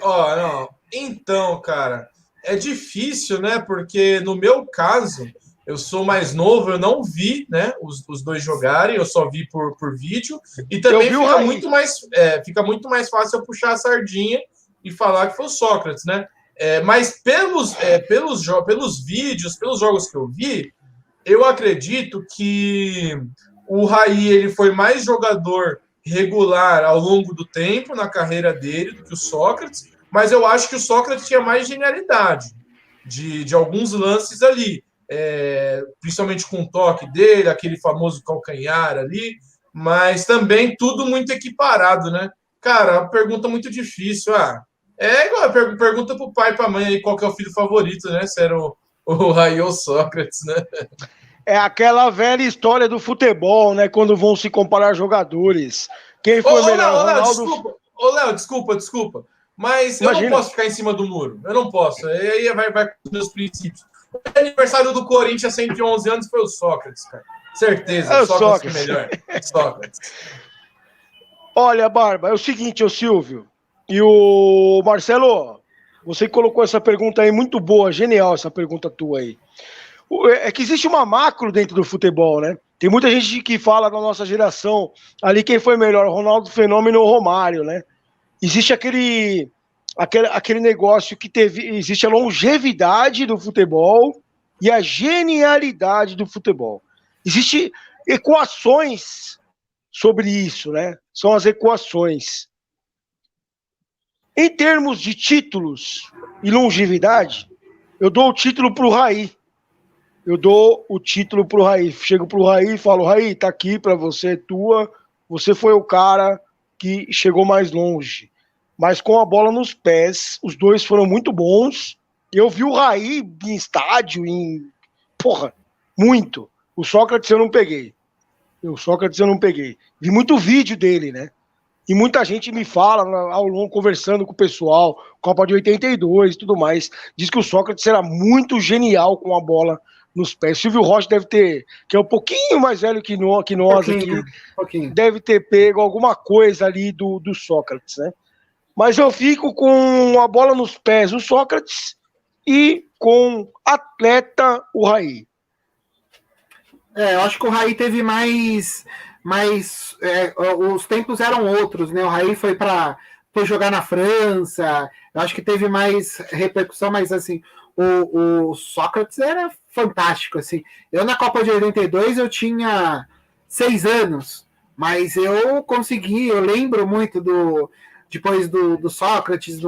Não. Então, cara, é difícil, né? Porque no meu caso, eu sou mais novo, eu não vi, né, os dois jogarem, eu só vi por vídeo. E também fica muito mais fácil eu puxar a sardinha e falar que foi o Sócrates, né? Mas pelos vídeos, pelos jogos que eu vi, eu acredito que o Raí ele foi mais jogador regular ao longo do tempo na carreira dele do que o Sócrates, mas eu acho que o Sócrates tinha mais genialidade de alguns lances ali, principalmente com o toque dele, aquele famoso calcanhar ali, mas também tudo muito equiparado, né? Cara, uma pergunta muito difícil, igual pergunta pro pai e pra mãe aí qual que é o filho favorito, né? Se era o Raí ou o Sócrates, né? É aquela velha história do futebol, né? Quando vão se comparar jogadores. Quem foi melhor? Léo, desculpa. Mas imagina. Eu não posso ficar em cima do muro. Eu não posso. Aí vai com os meus princípios. O aniversário do Corinthians, 111 anos, foi o Sócrates, cara. Certeza. Sócrates foi melhor. Sócrates. Olha, Barba, é o seguinte, ô Silvio. E o Marcelo, você colocou essa pergunta aí muito boa, genial essa pergunta tua aí. É que existe uma macro dentro do futebol, né? Tem muita gente que fala da nossa geração ali quem foi melhor, Ronaldo Fenômeno ou Romário, né? Existe aquele negócio que existe a longevidade do futebol e a genialidade do futebol. Existem equações sobre isso, né? São as equações. Em termos de títulos e longevidade, eu dou o título para o Raí. eu dou o título pro Raí. Chego pro Raí e falo, Raí, tá aqui pra você, tua. Você foi o cara que chegou mais longe. Mas com a bola nos pés, os dois foram muito bons. Eu vi o Raí em estádio, porra, muito. O Sócrates eu não peguei. Vi muito vídeo dele, né? E muita gente me fala ao longo, conversando com o pessoal, Copa de 82 e tudo mais, diz que o Sócrates era muito genial com a bola nos pés. Silvio Rocha deve ter, que é um pouquinho mais velho que nós aqui, deve ter pego alguma coisa ali do Sócrates, né? Mas eu fico com a bola nos pés, o Sócrates, e com atleta, o Raí. Eu acho que o Raí teve mais os tempos eram outros, né? O Raí foi jogar na França, eu acho que teve mais repercussão, mas assim, o Sócrates era fantástico, assim. Eu na Copa de 82 eu tinha 6 anos, mas eu lembro muito depois do Sócrates,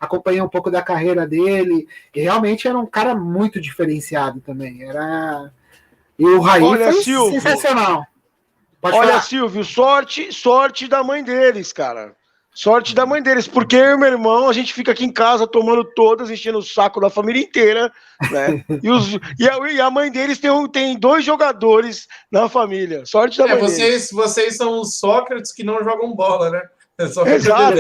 acompanhei um pouco da carreira dele, e realmente era um cara muito diferenciado também, e o Raí foi sensacional. Olha, Silvio, sorte da mãe deles, cara. Sorte da mãe deles, porque eu e meu irmão, a gente fica aqui em casa tomando todas, enchendo o saco da família inteira, né? E a mãe deles tem 2 jogadores na família. Sorte da mãe deles. Vocês são os Sócrates que não jogam bola, né? Exato.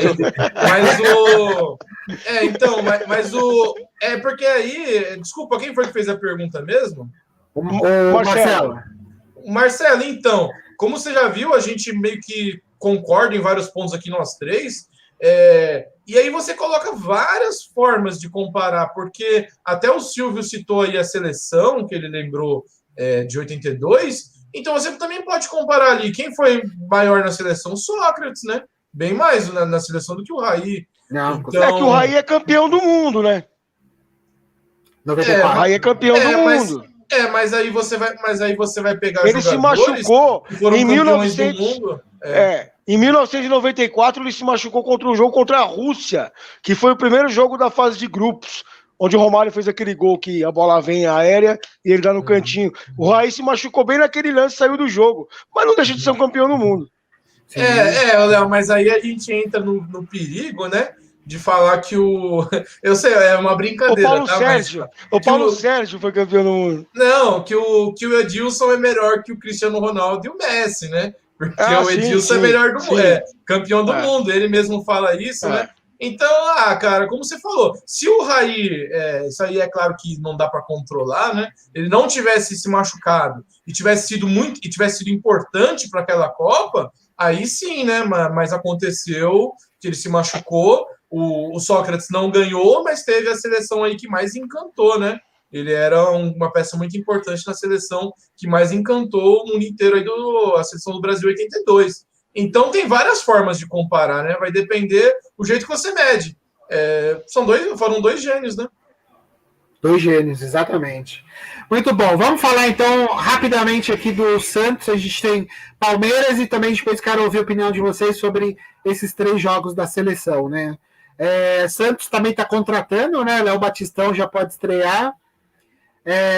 É porque aí, desculpa, quem foi que fez a pergunta mesmo? O Marcelo. Marcelo, então, como você já viu, a gente meio que concorda em vários pontos aqui nós três, e aí você coloca várias formas de comparar, porque até o Silvio citou aí a seleção, que ele lembrou de 82, então você também pode comparar ali, quem foi maior na seleção? O Sócrates, né? Bem mais na seleção do que o Raí. Então... É que o Raí é campeão do mundo, né? 94. O Raí é campeão do mundo. Mas aí você vai pegar ele se machucou que foram em campeões do mundo. Em 1994 ele se machucou contra um jogo contra a Rússia, que foi o primeiro jogo da fase de grupos, onde o Romário fez aquele gol que a bola vem aérea e ele dá no cantinho. O Raí se machucou bem naquele lance, saiu do jogo, mas não deixa de ser um campeão do mundo. Léo, mas aí a gente entra no perigo, né? De falar que eu sei, é uma brincadeira. O Paulo Sérgio foi campeão do mundo. Não, que o Edilson é melhor que o Cristiano Ronaldo e o Messi, né? Porque o Edilson é melhor do mundo, campeão do mundo. Ele mesmo fala isso, né? Então, cara, como você falou, se o Raí, isso aí é claro que não dá para controlar, né? Ele não tivesse se machucado e tivesse sido importante para aquela Copa, aí sim, né? Mas aconteceu que ele se machucou. O Sócrates não ganhou, mas teve a seleção aí que mais encantou, né? Ele era uma peça muito importante na seleção que mais encantou o mundo inteiro aí a seleção do Brasil 82. Então tem várias formas de comparar, né? Vai depender do jeito que você mede. Foram 2 gênios, né? 2 gênios, exatamente. Muito bom. Vamos falar então rapidamente aqui do Santos. A gente tem Palmeiras e também depois quero ouvir a opinião de vocês sobre esses 3 jogos da seleção, né? Santos também está contratando, né? Léo Batistão já pode estrear.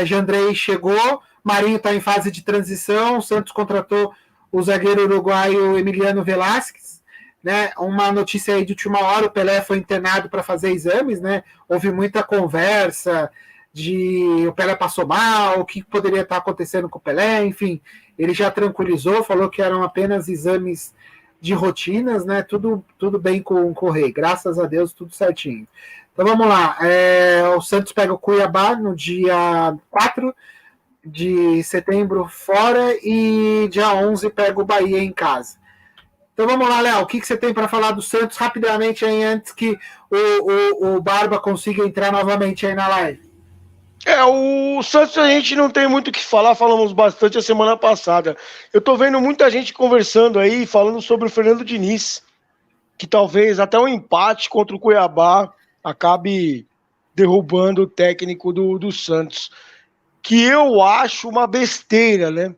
Jandrei chegou. Marinho está em fase de transição. O Santos contratou o zagueiro uruguaio Emiliano Velasquez, né? Uma notícia aí de última hora: o Pelé foi internado para fazer exames, né? Houve muita conversa de o Pelé passou mal, o que poderia estar acontecendo com o Pelé, enfim, ele já tranquilizou, falou que eram apenas exames de rotinas, né? Tudo bem com o Rei, graças a Deus, tudo certinho. Então vamos lá, o Santos pega o Cuiabá no dia 4 de setembro fora e dia 11 pega o Bahia em casa. Então vamos lá, Léo, o que você tem para falar do Santos rapidamente aí antes que o Barba consiga entrar novamente aí na live? O Santos a gente não tem muito o que falar, falamos bastante a semana passada. Eu tô vendo muita gente conversando aí, falando sobre o Fernando Diniz, que talvez até um empate contra o Cuiabá acabe derrubando o técnico do Santos. Que eu acho uma besteira, né?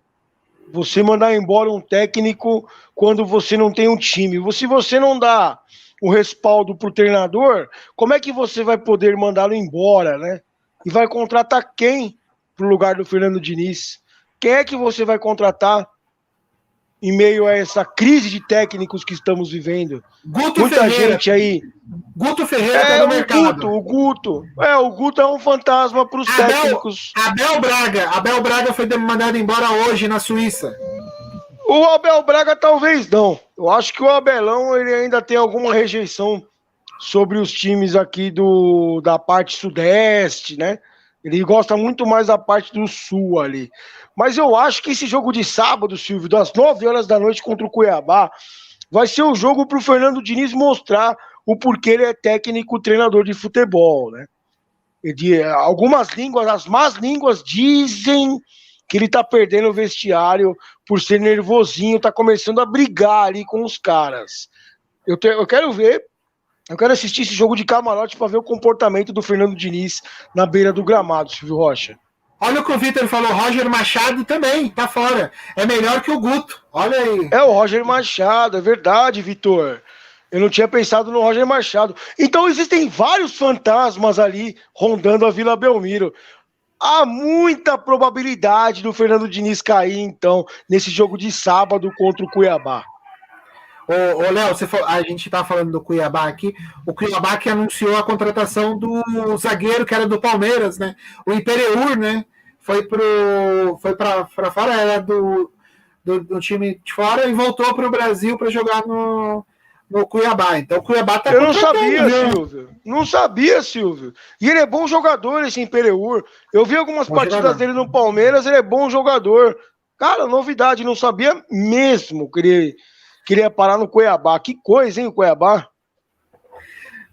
Você mandar embora um técnico quando você não tem um time. Se você não dá o respaldo pro treinador, como é que você vai poder mandá-lo embora, né? E vai contratar quem pro lugar do Fernando Diniz? Quem é que você vai contratar em meio a essa crise de técnicos que estamos vivendo? Guto Muita Ferreira. gente aí. Guto Ferreira tá no mercado. O Guto é um fantasma para os técnicos. Abel Braga foi mandado embora hoje na Suíça. O Abel Braga talvez não. Eu acho que o Abelão ele ainda tem alguma rejeição sobre os times aqui da parte sudeste, né? Ele gosta muito mais da parte do sul ali. Mas eu acho que esse jogo de sábado, Silvio, das 9 horas da noite contra o Cuiabá, vai ser um jogo para o Fernando Diniz mostrar o porquê ele é técnico, treinador de futebol, né? Algumas línguas, as más línguas dizem que ele tá perdendo o vestiário por ser nervosinho, tá começando a brigar ali com os caras. Eu quero ver, eu quero assistir esse jogo de camarote para ver o comportamento do Fernando Diniz na beira do gramado, Silvio Rocha. Olha o que o Vitor falou, Roger Machado também, tá fora. É melhor que o Guto, olha aí. É o Roger Machado, é verdade, Vitor. Eu não tinha pensado no Roger Machado. Então existem vários fantasmas ali rondando a Vila Belmiro. Há muita probabilidade do Fernando Diniz cair, então, nesse jogo de sábado contra o Cuiabá. Ô Léo, a gente tá falando do Cuiabá aqui. O Cuiabá que anunciou a contratação do zagueiro que era do Palmeiras, né? O Imperiur, né? Foi para fora, era do time de fora e voltou para o Brasil para jogar no Cuiabá. Então o Cuiabá tá Eu não sabia, Silvio. Não sabia, Silvio. E ele é bom jogador, esse Imperiur. Eu vi algumas partidas dele no Palmeiras, ele é bom jogador. Cara, novidade, não sabia mesmo que ele queria parar no Cuiabá. Que coisa, hein, o Cuiabá?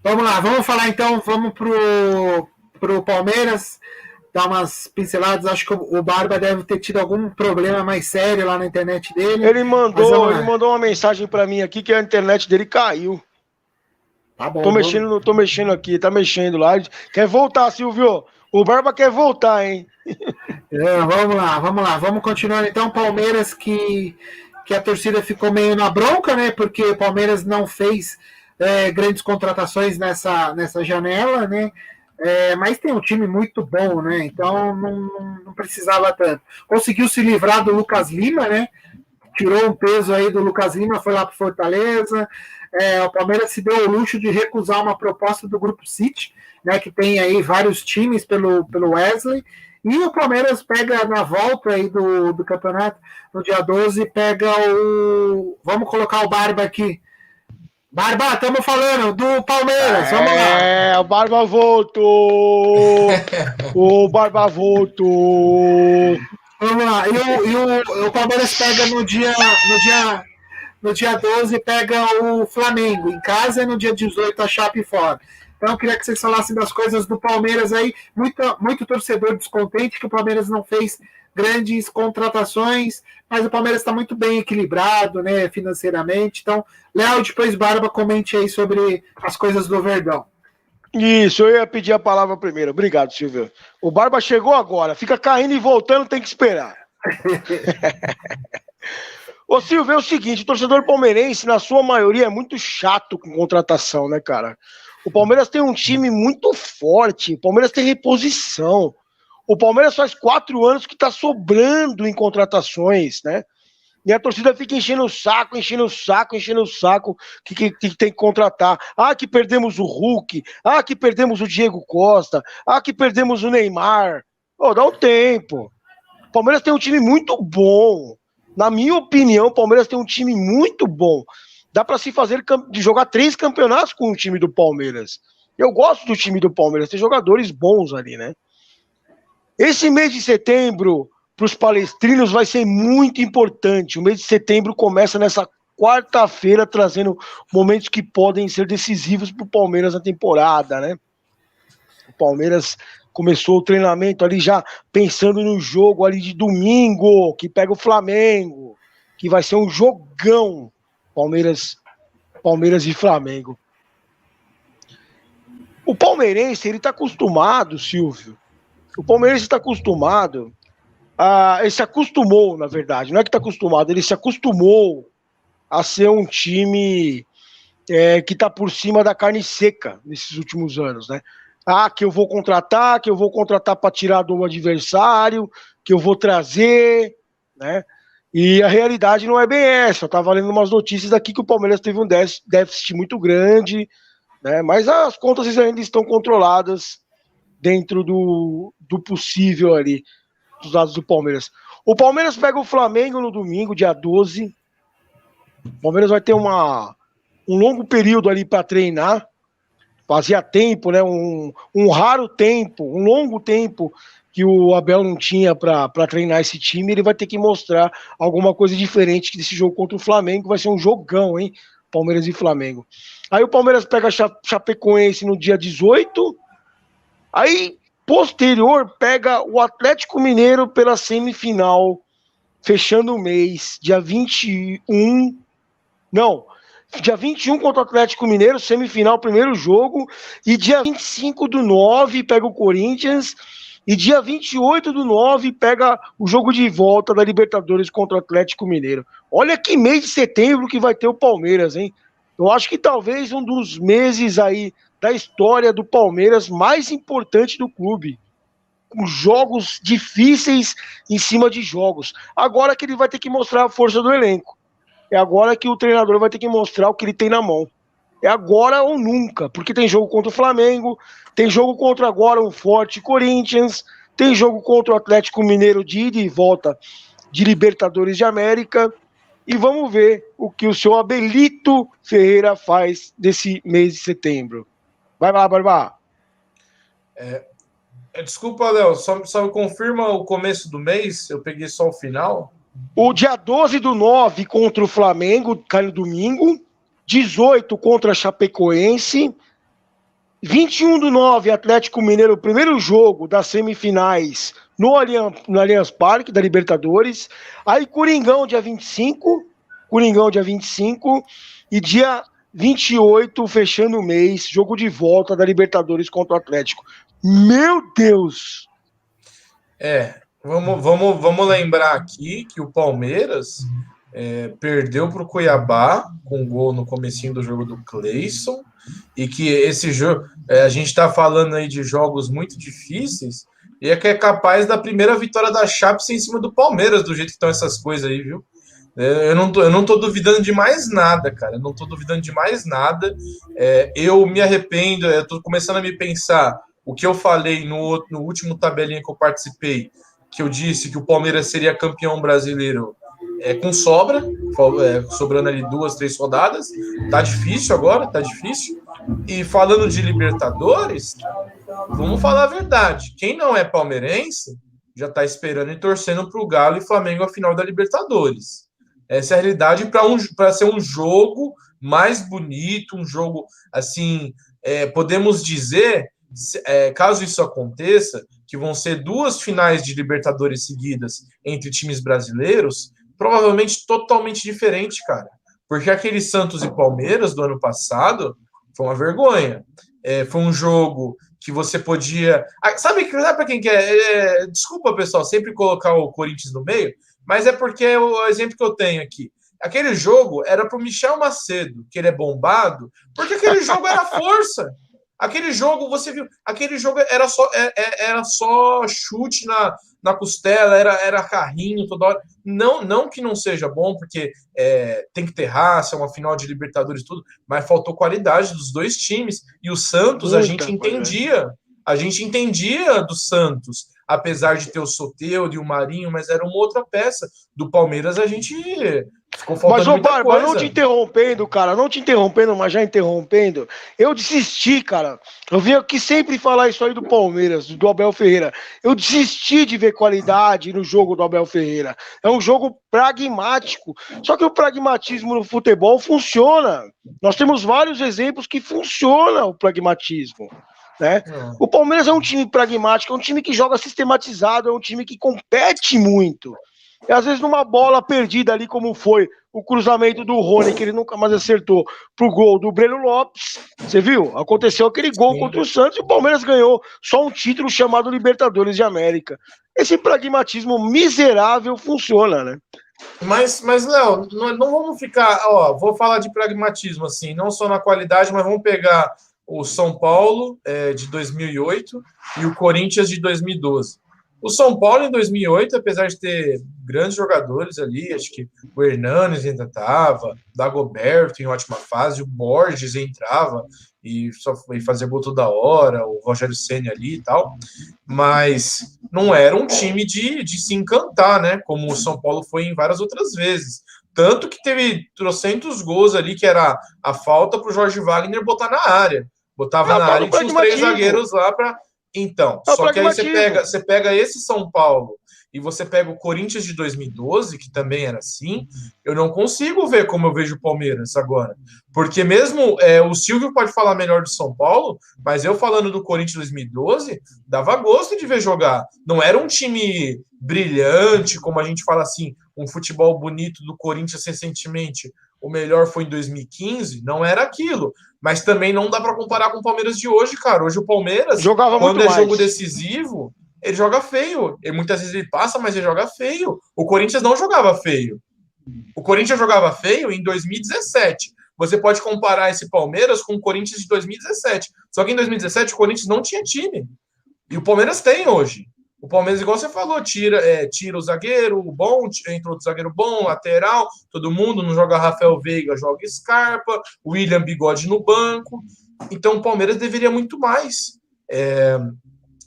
Vamos lá, vamos falar então, vamos pro Palmeiras, dar umas pinceladas. Acho que o Barba deve ter tido algum problema mais sério lá na internet dele. Ele mandou uma mensagem para mim aqui que a internet dele caiu. Tá bom. Tô mexendo aqui, tá mexendo lá. Quer voltar, Silvio? O Barba quer voltar, hein? Vamos lá. Vamos continuar então. Palmeiras que a torcida ficou meio na bronca, né? Porque o Palmeiras não fez grandes contratações nessa janela, né? Mas tem um time muito bom, né? Então não precisava tanto. Conseguiu se livrar do Lucas Lima, né? Tirou um peso aí do Lucas Lima, foi lá para Fortaleza. O Palmeiras se deu o luxo de recusar uma proposta do Grupo City, né? Que tem aí vários times pelo Wesley. E o Palmeiras pega na volta aí do campeonato, no dia 12, pega Vamos colocar o Barba aqui. Barba, estamos falando do Palmeiras, vamos lá. O Barba voltou. O Barba voltou. Vamos lá. E o Palmeiras pega no dia 12, pega o Flamengo em casa e no dia 18 a Chape fora. Então eu queria que vocês falassem das coisas do Palmeiras aí. Muito torcedor descontente que o Palmeiras não fez grandes contratações, mas o Palmeiras está muito bem equilibrado, né, financeiramente. Então, Léo, depois Barba, comente aí sobre as coisas do Verdão. Isso, eu ia pedir a palavra primeiro. Obrigado, Silvio. O Barba chegou agora. Fica caindo e voltando, tem que esperar. Ô, Silvio, é o seguinte, o torcedor palmeirense, na sua maioria, é muito chato com contratação, né, cara? O Palmeiras tem um time muito forte, o Palmeiras tem reposição. O Palmeiras faz 4 anos que tá sobrando em contratações, né? E a torcida fica enchendo o saco, que tem que contratar. Ah, que perdemos o Hulk. Ah, que perdemos o Diego Costa. Ah, que perdemos o Neymar. Dá um tempo. O Palmeiras tem um time muito bom. Na minha opinião, o Palmeiras tem um time muito bom. Dá para se fazer de jogar 3 campeonatos com o time do Palmeiras. Eu gosto do time do Palmeiras, tem jogadores bons ali, né? Esse mês de setembro, para os palestrinos, vai ser muito importante. O mês de setembro começa nessa quarta-feira, trazendo momentos que podem ser decisivos para o Palmeiras na temporada, né? O Palmeiras começou o treinamento ali já pensando no jogo ali de domingo, que pega o Flamengo, que vai ser um jogão. Palmeiras e Flamengo. O palmeirense, ele tá acostumado, Silvio. O palmeirense está acostumado ele se acostumou, na verdade. Não é que está acostumado, ele se acostumou a ser um time que está por cima da carne seca nesses últimos anos, né? que eu vou contratar para tirar do adversário, que eu vou trazer, né? E a realidade não é bem essa. Eu estava lendo umas notícias aqui que o Palmeiras teve um déficit muito grande, né? Mas as contas ainda estão controladas dentro do possível ali, dos lados do Palmeiras. O Palmeiras pega o Flamengo no domingo, dia 12. O Palmeiras vai ter um longo período ali para treinar. Fazia tempo, né? Um raro tempo, um longo tempo que o Abel não tinha para treinar esse time. Ele vai ter que mostrar alguma coisa diferente desse jogo contra o Flamengo. Vai ser um jogão, hein? Palmeiras e Flamengo. Aí o Palmeiras pega Chapecoense no dia 18. Aí, posterior, pega o Atlético Mineiro pela semifinal, fechando o mês, dia 21. Não, dia 21 contra o Atlético Mineiro, semifinal, primeiro jogo. E dia 25/9 pega o Corinthians. E dia 28/9 pega o jogo de volta da Libertadores contra o Atlético Mineiro. Olha que mês de setembro que vai ter o Palmeiras, hein? Eu acho que talvez um dos meses aí da história do Palmeiras mais importante do clube. Com jogos difíceis em cima de jogos. Agora que ele vai ter que mostrar a força do elenco. É agora que o treinador vai ter que mostrar o que ele tem na mão. É agora ou nunca, porque tem jogo contra o Flamengo, tem jogo contra agora um forte Corinthians, tem jogo contra o Atlético Mineiro de ida e volta de Libertadores de América, e vamos ver o que o senhor Abelito Ferreira faz desse mês de setembro. Vai lá, Barbá. Desculpa, Léo, só confirma o começo do mês, eu peguei só o final. O dia 12/9 contra o Flamengo, cai no domingo. 18 contra a Chapecoense. 21/9, Atlético Mineiro, primeiro jogo das semifinais no Allianz Parque, da Libertadores. Aí Coringão, dia 25. E dia 28, fechando o mês, jogo de volta da Libertadores contra o Atlético. Meu Deus! Vamos lembrar aqui que o Palmeiras perdeu para o Cuiabá com um gol no comecinho do jogo do Cleison, e que esse jogo, a gente está falando aí de jogos muito difíceis, e que é capaz da primeira vitória da Chape em cima do Palmeiras, do jeito que estão essas coisas aí, viu? Eu não tô duvidando de mais nada, cara. Eu não tô duvidando de mais nada. Eu me arrependo, eu tô começando a me pensar o que eu falei no último tabelinha que eu participei, que eu disse que o Palmeiras seria campeão brasileiro com sobra, sobrando ali 2, 3 rodadas. Tá difícil agora, tá difícil. E falando de Libertadores, vamos falar a verdade. Quem não é palmeirense já tá esperando e torcendo pro Galo e Flamengo a final da Libertadores. Essa é a realidade para ser um jogo mais bonito, um jogo assim, podemos dizer, caso isso aconteça, que vão ser 2 finais de Libertadores seguidas entre times brasileiros, provavelmente totalmente diferente, cara. Porque aquele Santos e Palmeiras do ano passado foi uma vergonha. Foi um jogo que você podia... Sabe para quem que é? Desculpa, pessoal, sempre colocar o Corinthians no meio, mas é porque é o exemplo que eu tenho aqui. Aquele jogo era para o Michel Macedo, que ele é bombado, porque aquele jogo era força. Aquele jogo, você viu, aquele jogo era só chute na costela, era carrinho toda hora. Não que não seja bom, porque tem que ter raça, é uma final de Libertadores e tudo, mas faltou qualidade dos dois times. E o Santos, a gente entendia do Santos, apesar de ter o Soteldo e o Marinho, mas era uma outra peça. Do Palmeiras, a gente ficou faltando muita coisa. Mas não te interrompendo, mas já interrompendo, eu desisti, cara. Eu vim aqui sempre falar isso aí do Palmeiras, do Abel Ferreira. Eu desisti de ver qualidade no jogo do Abel Ferreira. É um jogo pragmático. Só que o pragmatismo no futebol funciona. Nós temos vários exemplos que funciona o pragmatismo. Né? O Palmeiras é um time pragmático, é um time que joga sistematizado, é um time que compete muito. E às vezes numa bola perdida ali, como foi o cruzamento do Rony, que ele nunca mais acertou, pro gol do Breno Lopes, você viu? Aconteceu aquele gol contra o Santos e o Palmeiras ganhou só um título chamado Libertadores de América. Esse pragmatismo miserável funciona, né? Mas Léo, não vamos ficar... vou falar de pragmatismo, assim, não só na qualidade, mas vamos pegar o São Paulo de 2008 e o Corinthians de 2012. O São Paulo em 2008, apesar de ter grandes jogadores ali, acho que o Hernanes ainda estava, Dagoberto em ótima fase, o Borges entrava e só foi fazer gol toda hora, o Rogério Ceni ali e tal, mas não era um time de se encantar, né? Como o São Paulo foi em várias outras vezes. Tanto que teve trocentos gols ali, que era a falta para o Jorge Wagner botar na área. Botava na área e tinha os 3 zagueiros lá para. Então, só que aí você pega esse São Paulo e você pega o Corinthians de 2012, que também era assim, eu não consigo ver como eu vejo o Palmeiras agora. Porque mesmo o Silvio pode falar melhor do São Paulo, mas eu falando do Corinthians de 2012, dava gosto de ver jogar. Não era um time brilhante, como a gente fala assim, um futebol bonito do Corinthians recentemente. O melhor foi em 2015, não era aquilo. Mas também não dá para comparar com o Palmeiras de hoje, cara. Hoje o Palmeiras, jogava quando muito mais. Jogo decisivo, ele joga feio. E muitas vezes ele passa, mas ele joga feio. O Corinthians não jogava feio. O Corinthians jogava feio em 2017. Você pode comparar esse Palmeiras com o Corinthians de 2017. Só que em 2017 o Corinthians não tinha time. E o Palmeiras tem hoje. O Palmeiras, igual você falou, tira o zagueiro bom, entra outro zagueiro bom, lateral, todo mundo, não joga Rafael Veiga, joga Scarpa, William Bigode no banco. Então o Palmeiras deveria muito mais.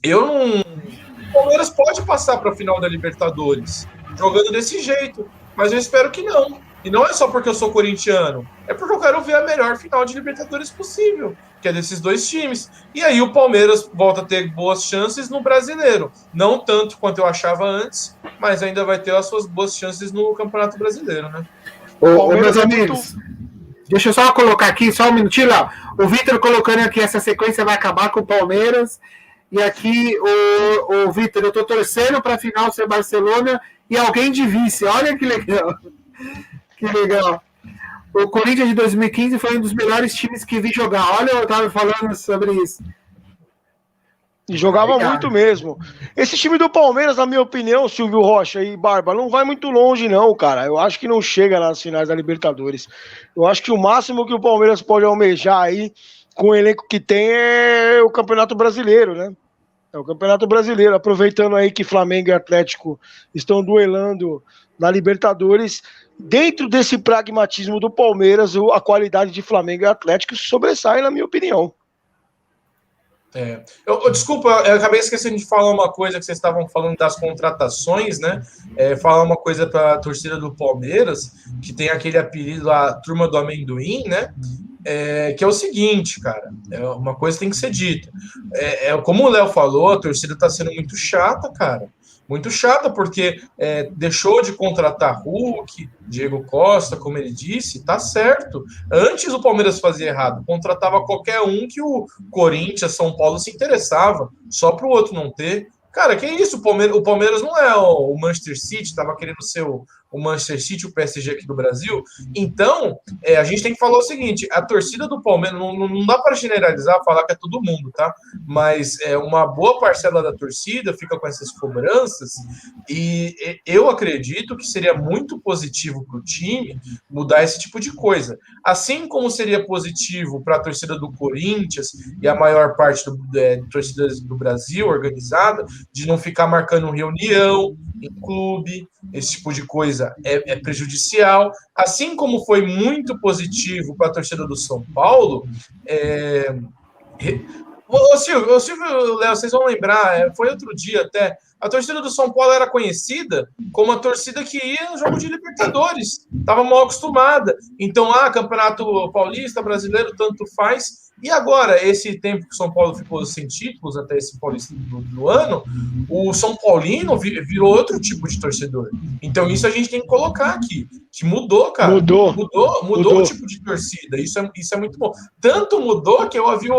O Palmeiras pode passar para a final da Libertadores jogando desse jeito, mas eu espero que não. E não é só porque eu sou corintiano, é porque eu quero ver a melhor final de Libertadores possível, que é desses dois times. E aí o Palmeiras volta a ter boas chances no Brasileiro. Não tanto quanto eu achava antes, mas ainda vai ter as suas boas chances no Campeonato Brasileiro, né? Meus amigos, deixa eu só colocar aqui, só um minutinho lá. O Vitor colocando aqui, essa sequência vai acabar com o Palmeiras. E aqui, o Vitor, eu tô torcendo para a final ser Barcelona e alguém de vice. Olha que legal. Que legal. O Corinthians de 2015 foi um dos melhores times que vi jogar. Olha, eu tava falando sobre isso. E jogava muito mesmo. Esse time do Palmeiras, na minha opinião, Silvio Rocha e Barba, não vai muito longe não, cara. Eu acho que não chega nas finais da Libertadores. Eu acho que o máximo que o Palmeiras pode almejar aí, com o elenco que tem, é o Campeonato Brasileiro, né? É o Campeonato Brasileiro. Aproveitando aí que Flamengo e Atlético estão duelando na Libertadores, dentro desse pragmatismo do Palmeiras, a qualidade de Flamengo e Atlético sobressai, na minha opinião. Desculpa, eu acabei esquecendo de falar uma coisa que vocês estavam falando das contratações, né? Falar uma coisa para a torcida do Palmeiras, que tem aquele apelido lá, Turma do Amendoim, né? Que é o seguinte, cara, uma coisa tem que ser dita. Como o Léo falou, a torcida está sendo muito chata, cara. Muito chata, porque deixou de contratar Hulk, Diego Costa, como ele disse, tá certo. Antes o Palmeiras fazia errado, contratava qualquer um que o Corinthians, São Paulo se interessava, só para o outro não ter. Cara, que isso? O Palmeiras não é o Manchester City, tava querendo ser o Manchester City, o PSG aqui do Brasil. Então, a gente tem que falar o seguinte, a torcida do Palmeiras, não dá para generalizar, falar que é todo mundo, tá? Mas uma boa parcela da torcida fica com essas cobranças e eu acredito que seria muito positivo para o time mudar esse tipo de coisa. Assim como seria positivo para a torcida do Corinthians e a maior parte de torcidas do Brasil organizada, de não ficar marcando reunião em clube, esse tipo de coisa é prejudicial, assim como foi muito positivo para a torcida do São Paulo. Ô Silvio e Léo, vocês vão lembrar, foi outro dia até, a torcida do São Paulo era conhecida como a torcida que ia no jogo de Libertadores, estava mal acostumada, então Campeonato Paulista, Brasileiro, tanto faz. E agora, esse tempo que o São Paulo ficou sem títulos, até esse Paulista do ano, o São Paulino virou outro tipo de torcedor. Então isso a gente tem que colocar aqui, que mudou, cara. Mudou o tipo de torcida, isso é muito bom. Tanto mudou que eu ouvi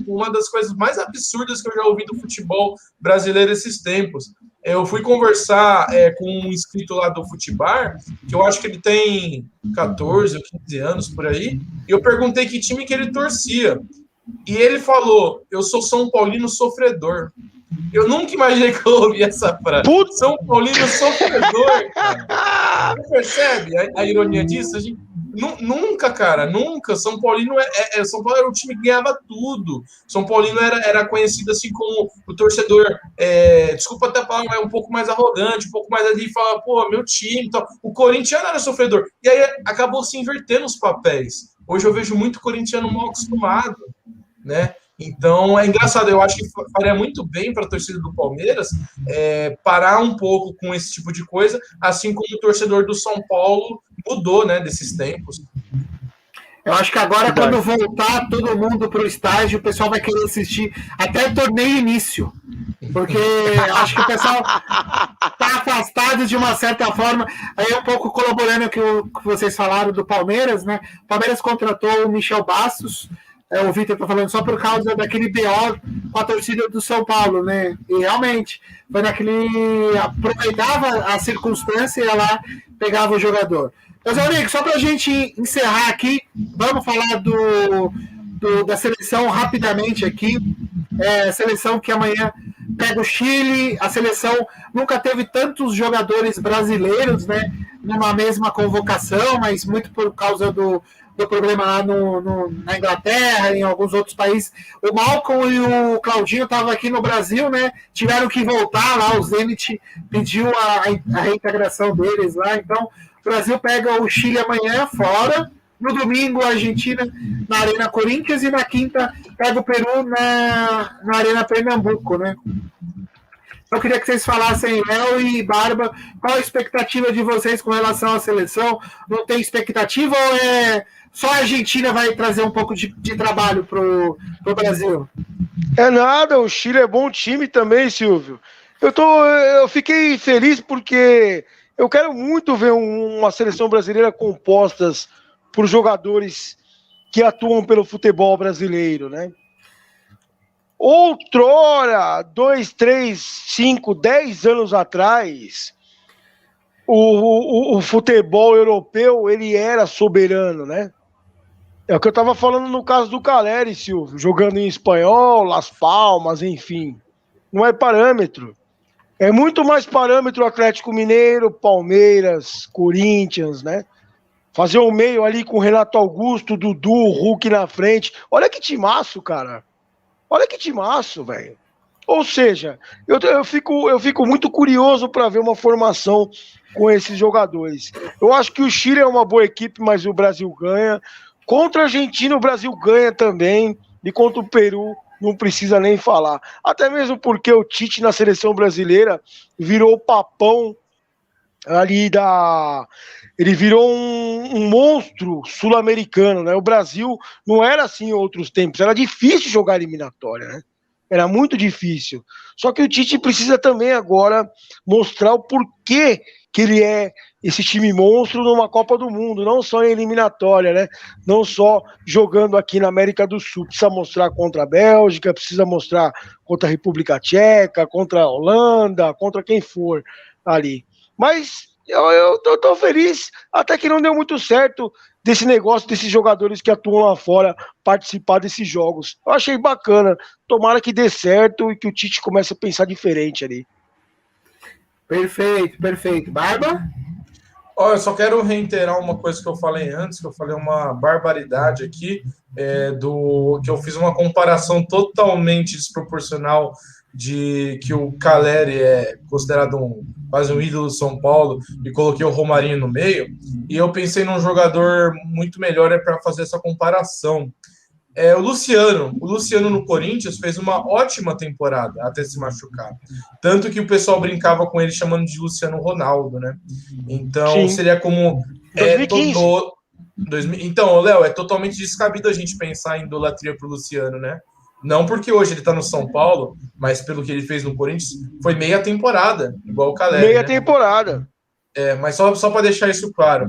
uma das coisas mais absurdas que eu já ouvi do futebol brasileiro esses tempos. Eu fui conversar com um inscrito lá do Futibar, que eu acho que ele tem 14 ou 15 anos por aí, e eu perguntei que time que ele torcia. E ele falou, eu sou São Paulino sofredor. Eu nunca imaginei que eu ouvi essa frase. São Paulino sofredor, cara. Você percebe a ironia disso? Nunca, cara, nunca. São Paulino São Paulo era o time que ganhava tudo. São Paulino era conhecido assim como o torcedor, desculpa até a palavra, um pouco mais arrogante, um pouco mais ali, fala, pô, meu time. Então, o corintiano era sofredor. E aí acabou se invertendo os papéis. Hoje eu vejo muito corintiano mal acostumado, né? Então é engraçado, eu acho que faria muito bem para a torcida do Palmeiras parar um pouco com esse tipo de coisa, assim como o torcedor do São Paulo mudou, né, desses tempos. Eu acho que agora, quando voltar todo mundo para o estádio, o pessoal vai querer assistir até o torneio início. Porque eu acho que o pessoal está afastado de uma certa forma. Aí um pouco colaborando com o que vocês falaram do Palmeiras, né? O Palmeiras contratou o Michel Bastos, o Vitor está falando só por causa daquele BO com a torcida do São Paulo, né? E realmente, foi naquele... aproveitava a circunstância e ia lá, pegava o jogador. Meus amigos, só para a gente encerrar aqui, vamos falar da seleção rapidamente aqui. A seleção que amanhã pega o Chile. A seleção nunca teve tantos jogadores brasileiros, né, numa mesma convocação, mas muito por causa do problema lá na Inglaterra, em alguns outros países. O Malcolm e o Claudinho estavam aqui no Brasil, né? Tiveram que voltar lá, o Zenit pediu a reintegração deles lá. Então, o Brasil pega o Chile amanhã fora. No domingo, a Argentina na Arena Corinthians e na quinta pega o Peru na Arena Pernambuco, né? Eu queria que vocês falassem, Léo e Barba, qual a expectativa de vocês com relação à seleção? Não tem expectativa ou só a Argentina vai trazer um pouco de trabalho pro Brasil? É nada, o Chile é bom time também, Silvio. Eu fiquei feliz porque eu quero muito ver uma seleção brasileira composta por jogadores que atuam pelo futebol brasileiro, né? Outrora, 2, 3, 5, 10 anos atrás, o futebol europeu ele era soberano, né? É o que eu estava falando no caso do Caleri, Silvio, jogando em espanhol, Las Palmas, enfim. Não é parâmetro. É muito mais parâmetro Atlético Mineiro, Palmeiras, Corinthians, né? Fazer um meio ali com Renato Augusto, Dudu, Hulk na frente. Olha que timaço, cara. Olha que timaço, velho. Ou seja, eu fico muito curioso para ver uma formação com esses jogadores. Eu acho que o Chile é uma boa equipe, mas o Brasil ganha. Contra a Argentina, o Brasil ganha também. E contra o Peru, não precisa nem falar. Até mesmo porque o Tite na seleção brasileira virou o papão ali ele virou um monstro sul-americano, né? O Brasil não era assim em outros tempos, era difícil jogar eliminatória, né? Era muito difícil. Só que o Tite precisa também agora mostrar o porquê que ele é esse time monstro numa Copa do Mundo, não só em eliminatória, né? Não só jogando aqui na América do Sul. Precisa mostrar contra a Bélgica, precisa mostrar contra a República Tcheca, contra a Holanda, contra quem for ali. Mas eu tô feliz, até que não deu muito certo desse negócio, desses jogadores que atuam lá fora participar desses jogos. Eu achei bacana, tomara que dê certo e que o Tite comece a pensar diferente ali. Perfeito, perfeito. Barba? Eu só quero reiterar uma coisa que eu falei antes, que eu falei uma barbaridade aqui, que eu fiz uma comparação totalmente desproporcional de que o Caleri é considerado quase um ídolo do São Paulo e coloquei o Romarinho no meio, e eu pensei num jogador muito melhor para fazer essa comparação. O Luciano no Corinthians fez uma ótima temporada até se machucar, tanto que o pessoal brincava com ele chamando de Luciano Ronaldo, né? Então sim, seria como 2015. Então, Léo, é totalmente descabido a gente pensar em idolatria pro Luciano, né? Não porque hoje ele tá no São Paulo, mas pelo que ele fez no Corinthians, foi meia temporada, igual o Caleri. Meia temporada. Mas só para deixar isso claro.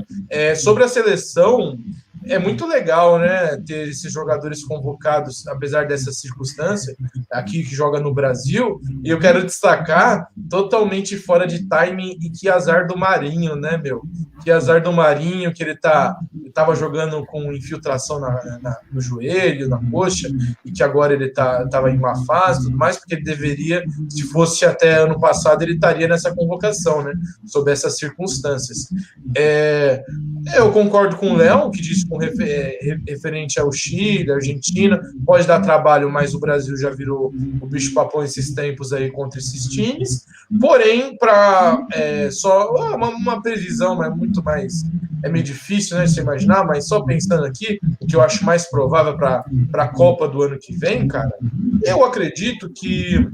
Sobre a seleção, é muito legal, né, ter esses jogadores convocados, apesar dessa circunstância, aqui que joga no Brasil, e eu quero destacar, totalmente fora de timing, e que azar do Marinho, né, meu? Que azar do Marinho, que ele tava jogando com infiltração no joelho, na coxa, e que agora ele tava em má fase, tudo mais, porque ele deveria, se fosse até ano passado, ele estaria nessa convocação, né, sob essas circunstâncias. Eu concordo com o Léo, que disse referente ao Chile, Argentina, pode dar trabalho, mas o Brasil já virou o bicho-papão esses tempos aí contra esses times. Porém, para só uma previsão, mas muito mais. É meio difícil, né, de se imaginar, mas só pensando aqui, o que eu acho mais provável para a Copa do ano que vem, cara, eu acredito que,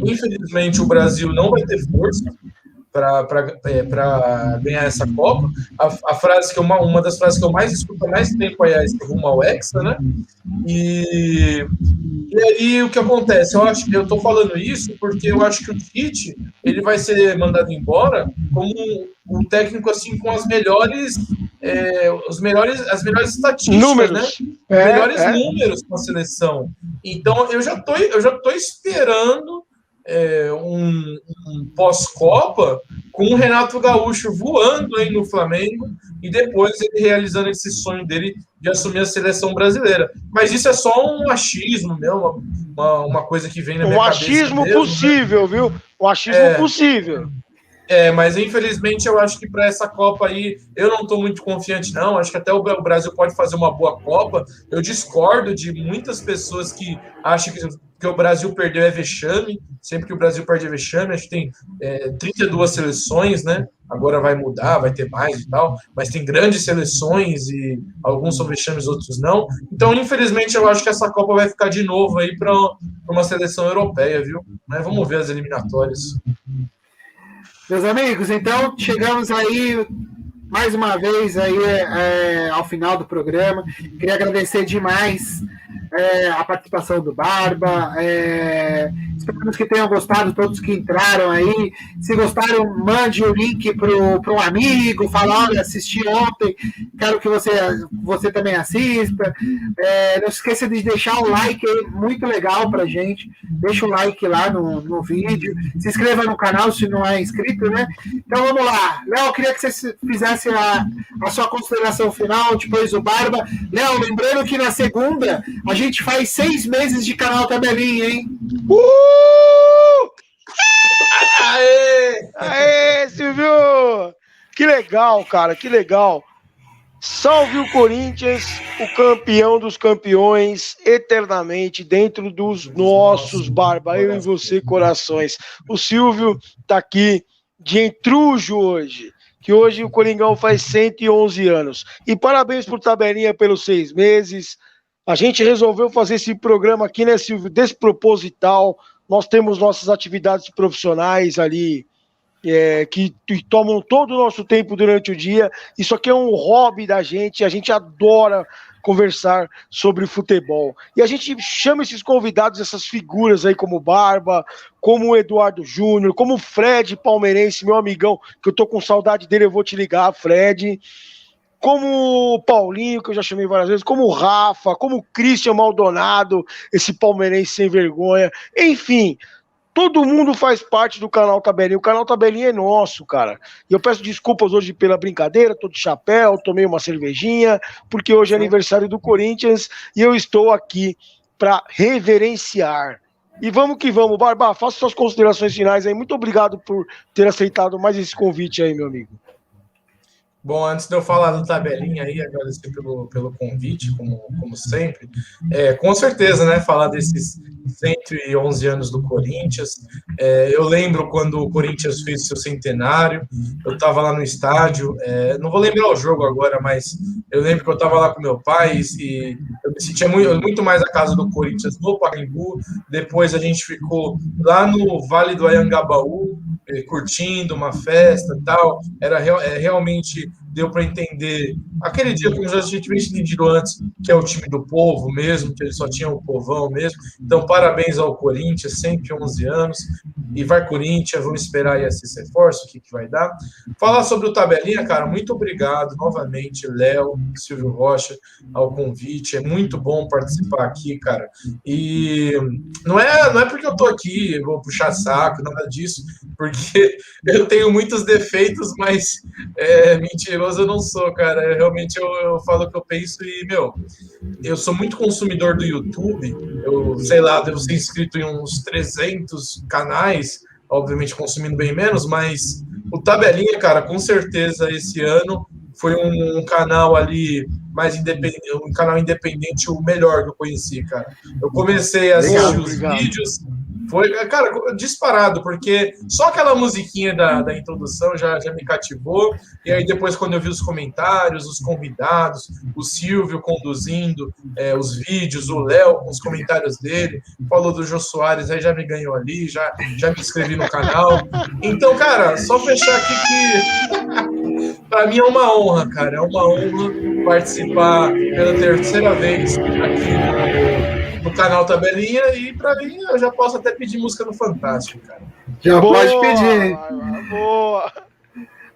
infelizmente, o Brasil não vai ter força para ganhar essa Copa. A frase que uma das frases que eu mais escuto há mais tempo é esse rumo ao Hexa, né? E aí o que acontece? Eu tô falando isso porque eu acho que o Tite ele vai ser mandado embora como um técnico assim com as melhores estatísticas, números, né? Melhores números com a seleção. Então eu já tô esperando um pós-Copa com o Renato Gaúcho voando aí no Flamengo e depois ele realizando esse sonho dele de assumir a seleção brasileira. Mas isso é só um achismo, meu, uma coisa que vem na minha cabeça. Um achismo mesmo, possível, né? Viu? Um achismo possível. Mas infelizmente eu acho que para essa Copa aí eu não estou muito confiante, não. Acho que até o Brasil pode fazer uma boa Copa. Eu discordo de muitas pessoas que acham que o Brasil perdeu é vexame. Sempre que o Brasil perde é vexame, acho que tem 32 seleções, né? Agora vai mudar, vai ter mais e tal, mas tem grandes seleções e alguns são vexames, outros não. Então, infelizmente, eu acho que essa Copa vai ficar de novo aí para uma seleção europeia, viu? Mas vamos ver as eliminatórias. Meus amigos, então chegamos aí mais uma vez aí, ao final do programa. Queria agradecer demais a participação do Barba. Esperamos que tenham gostado, todos que entraram aí. Se gostaram, mande o link para um amigo, fala, olha, assisti ontem, quero que você também assista. Não se esqueça de deixar o like aí, muito legal pra gente. Deixa o like lá no vídeo. Se inscreva no canal se não é inscrito, né? Então vamos lá. Léo, eu queria que você fizesse a sua consideração final, depois o Barba. Léo, lembrando que na segunda a gente faz 6 meses de canal Tabelinha, hein? Aê, Silvio! Que legal, cara, que legal. Salve o Corinthians, o campeão dos campeões, eternamente dentro dos nossos, Barba, eu e você, corações. O Silvio tá aqui de entrujo hoje, que hoje o Coringão faz 111 anos. E parabéns por Tabelinha pelos 6 meses. A gente resolveu fazer esse programa aqui, né, Silvio, desproposital. Nós temos nossas atividades profissionais ali, que tomam todo o nosso tempo durante o dia. Isso aqui é um hobby da gente, a gente adora conversar sobre futebol. E a gente chama esses convidados, essas figuras aí como Barba, como o Eduardo Júnior, como o Fred palmeirense, meu amigão, que eu tô com saudade dele, eu vou te ligar, Fred. Como o Paulinho, que eu já chamei várias vezes, como o Rafa, como o Christian Maldonado, esse palmeirense sem vergonha. Enfim, todo mundo faz parte do canal Tabelinha. O canal Tabelinha é nosso, cara. E eu peço desculpas hoje pela brincadeira, tô de chapéu, tomei uma cervejinha, porque hoje é aniversário do Corinthians e eu estou aqui para reverenciar. E vamos que vamos, Barba, faça suas considerações finais aí. Muito obrigado por ter aceitado mais esse convite aí, meu amigo. Bom, antes de eu falar do Tabelinha aí, agradecer pelo convite, como sempre. Com certeza, né, falar desses 111 anos do Corinthians. Eu lembro quando o Corinthians fez seu centenário, eu estava lá no estádio, não vou lembrar o jogo agora, mas eu lembro que eu estava lá com meu pai e eu me sentia muito mais a casa do Corinthians no Pacaembu. Depois a gente ficou lá no Vale do Anhangabaú, curtindo uma festa e tal. Era realmente deu para entender. Aquele dia, como já a gente tinha entendido antes, que é o time do povo mesmo, que ele só tinha o povão mesmo. Então, parabéns ao Corinthians, 111 anos. E vai Corinthians, vamos esperar aí esses reforços, o que vai dar. Falar sobre o Tabelinha, cara, muito obrigado novamente, Léo, Silvio Rocha, ao convite. É muito bom participar aqui, cara. E não é porque eu tô aqui, eu vou puxar saco, nada disso, porque eu tenho muitos defeitos, mas mentiroso eu não sou, cara. Realmente eu falo o que eu penso e, eu sou muito consumidor do YouTube. Eu, sei lá, devo ser inscrito em uns 300 canais, obviamente consumindo bem menos, mas o Tabelinha, cara, com certeza esse ano foi um canal ali mais independente, um canal independente, o melhor que eu conheci, cara. Eu comecei a assistir os vídeos, foi, cara, disparado, porque só aquela musiquinha da introdução já me cativou, e aí depois quando eu vi os comentários, os convidados, o Silvio conduzindo os vídeos, o Léo com os comentários dele, falou do Jô Soares, aí já me ganhou ali, já me inscrevi no canal. Então, cara, só fechar aqui que para mim é uma honra, cara, é uma honra participar pela terceira vez aqui no canal Tabelinha, e para mim eu já posso até pedir música no Fantástico, cara. Já pode pedir. Boa!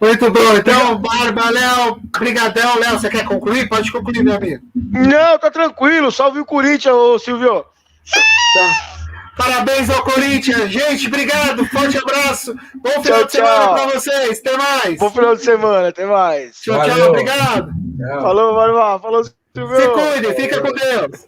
Muito bom. Então, Barba, Léo, brigadão. Léo, você quer concluir? Pode concluir, meu amigo. Não, tá tranquilo. Salve o Corinthians, ô Silvio. Tá. Parabéns ao Corinthians. Gente, obrigado. Forte abraço. Bom final de semana para vocês. Até mais. Bom final de semana. Até mais. Tchau, tchau. Obrigado. Falou, Barba. Falou, Silvio. Se cuide. Fica com Deus.